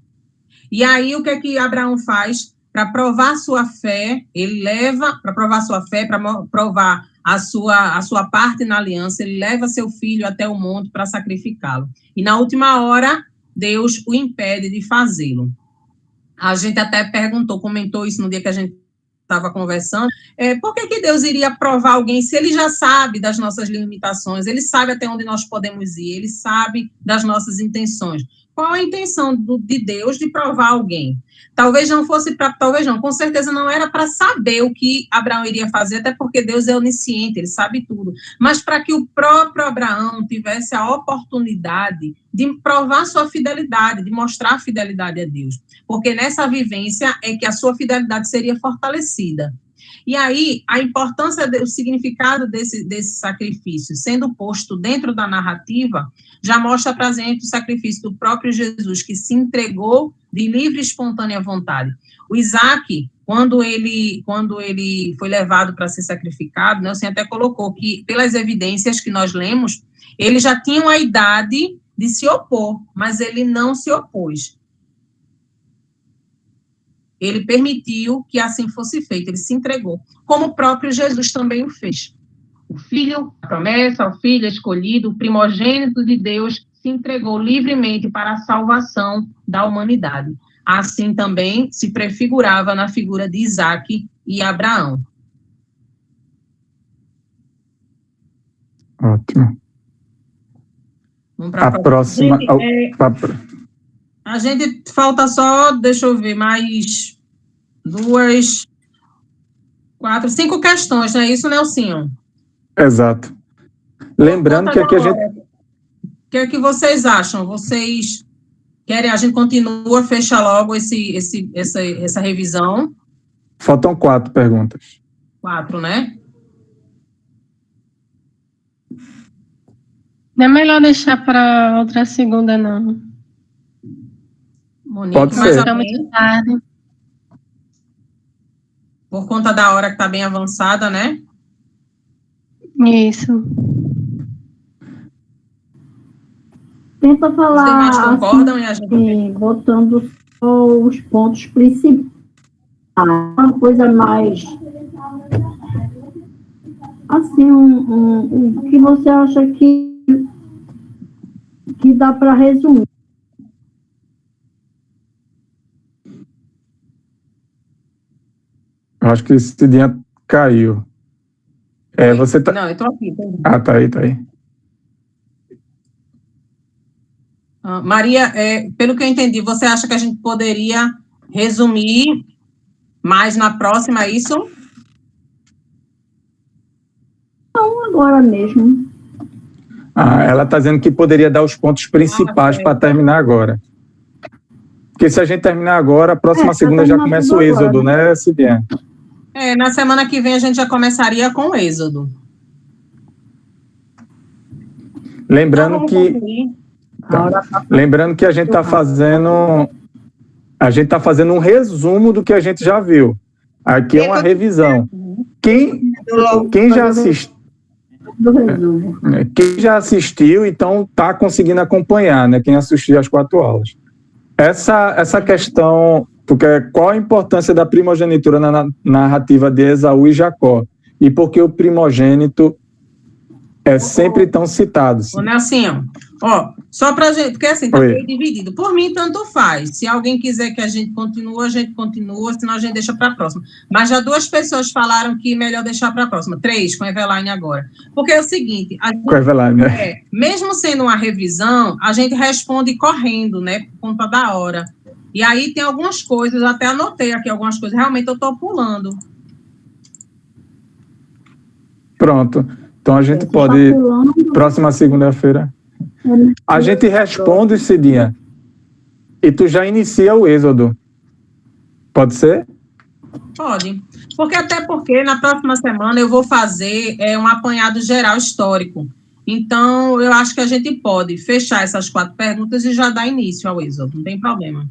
[SPEAKER 1] E aí, o que é que Abraão faz? Para provar sua fé, ele leva, para provar sua fé, para provar a sua parte na aliança, ele leva seu filho até o monte para sacrificá-lo. E na última hora, Deus o impede de fazê-lo. A gente até comentou isso no dia que a gente estava conversando, por que Deus iria provar alguém se ele já sabe das nossas limitações, ele sabe até onde nós podemos ir, ele sabe das nossas intenções. qual a intenção de Deus de provar alguém? Talvez não fosse para, talvez não, com certeza não era para saber o que Abraão iria fazer, até porque Deus é onisciente, ele sabe tudo, mas para que o próprio Abraão tivesse a oportunidade de provar sua fidelidade, de mostrar a fidelidade a Deus, porque nessa vivência é que a sua fidelidade seria fortalecida. E aí, a importância, o significado desse sacrifício sendo posto dentro da narrativa, já mostra para a gente o sacrifício do próprio Jesus, que se entregou de livre e espontânea vontade. O Isaac, quando ele foi levado para ser sacrificado, Nelson até colocou que, pelas evidências que nós lemos, ele já tinha a idade de se opor, mas ele não se opôs. Ele permitiu que assim fosse feito, ele se entregou, como o próprio Jesus também o fez. O filho, a promessa, o filho escolhido, o primogênito de Deus, se entregou livremente para a salvação da humanidade. Assim também se prefigurava na figura de Isaac e Abraão.
[SPEAKER 2] Ótimo.
[SPEAKER 1] Vamos para
[SPEAKER 2] a próxima.
[SPEAKER 1] A gente falta só, deixa eu ver, mais 2, 4, 5 questões, não é isso, Nelsinho?
[SPEAKER 2] Exato. Lembrando que aqui a gente...
[SPEAKER 1] O que é que vocês acham? Vocês querem, a gente continua, fecha logo essa revisão?
[SPEAKER 2] Faltam 4 perguntas.
[SPEAKER 1] 4, né?
[SPEAKER 6] Não é melhor deixar para outra segunda, não.
[SPEAKER 1] Monique,
[SPEAKER 2] pode
[SPEAKER 1] mais
[SPEAKER 2] ser.
[SPEAKER 6] Tá muito tarde.
[SPEAKER 1] Por conta da hora que está bem avançada, né?
[SPEAKER 6] Isso.
[SPEAKER 7] Tenta
[SPEAKER 1] Os
[SPEAKER 7] falar
[SPEAKER 1] demais concordam e a gente...
[SPEAKER 7] assim, botando só os pontos principais. Uma coisa mais... Assim, o que você acha que dá para resumir?
[SPEAKER 2] Eu acho que esse dia caiu. Você tá...
[SPEAKER 1] Não, eu estou aqui.
[SPEAKER 2] Tá aí.
[SPEAKER 1] Maria, pelo que eu entendi, você acha que a gente poderia resumir mais na próxima, é isso?
[SPEAKER 7] Não, agora mesmo.
[SPEAKER 2] Ela está dizendo que poderia dar os pontos principais para terminar agora. Porque se a gente terminar agora, a próxima segunda já começa o Êxodo, agora, né, Cidinha?
[SPEAKER 1] Na semana que vem a gente já começaria com o Êxodo.
[SPEAKER 2] Lembrando que a gente está fazendo um resumo do que a gente já viu. Aqui é uma revisão. Quem já assistiu, então está conseguindo acompanhar, né? Quem assistiu às 4 aulas. Essa questão, porque qual a importância da primogenitura na narrativa de Esaú e Jacó? E por que o primogênito é sempre tão citado?
[SPEAKER 1] Ô, Nelsinho, só pra gente, porque assim, tá meio dividido. Por mim, tanto faz. Se alguém quiser que a gente continue, senão a gente deixa para a próxima. Mas já 2 pessoas falaram que é melhor deixar para a próxima. 3, com a Eveline agora. Porque é o seguinte...
[SPEAKER 2] Com a Eveline, né?
[SPEAKER 1] Mesmo sendo uma revisão, a gente responde correndo, né? Por conta da hora. E aí tem algumas coisas, eu até anotei aqui algumas coisas, realmente eu estou pulando.
[SPEAKER 2] Pronto. Então a gente pode, próxima segunda-feira, a gente responde, Cidinha, e tu já inicia o Êxodo. Pode ser?
[SPEAKER 1] Pode. Até porque na próxima semana eu vou fazer um apanhado geral histórico. Então, eu acho que a gente pode fechar essas 4 perguntas e já dar início ao Êxodo, não tem problema.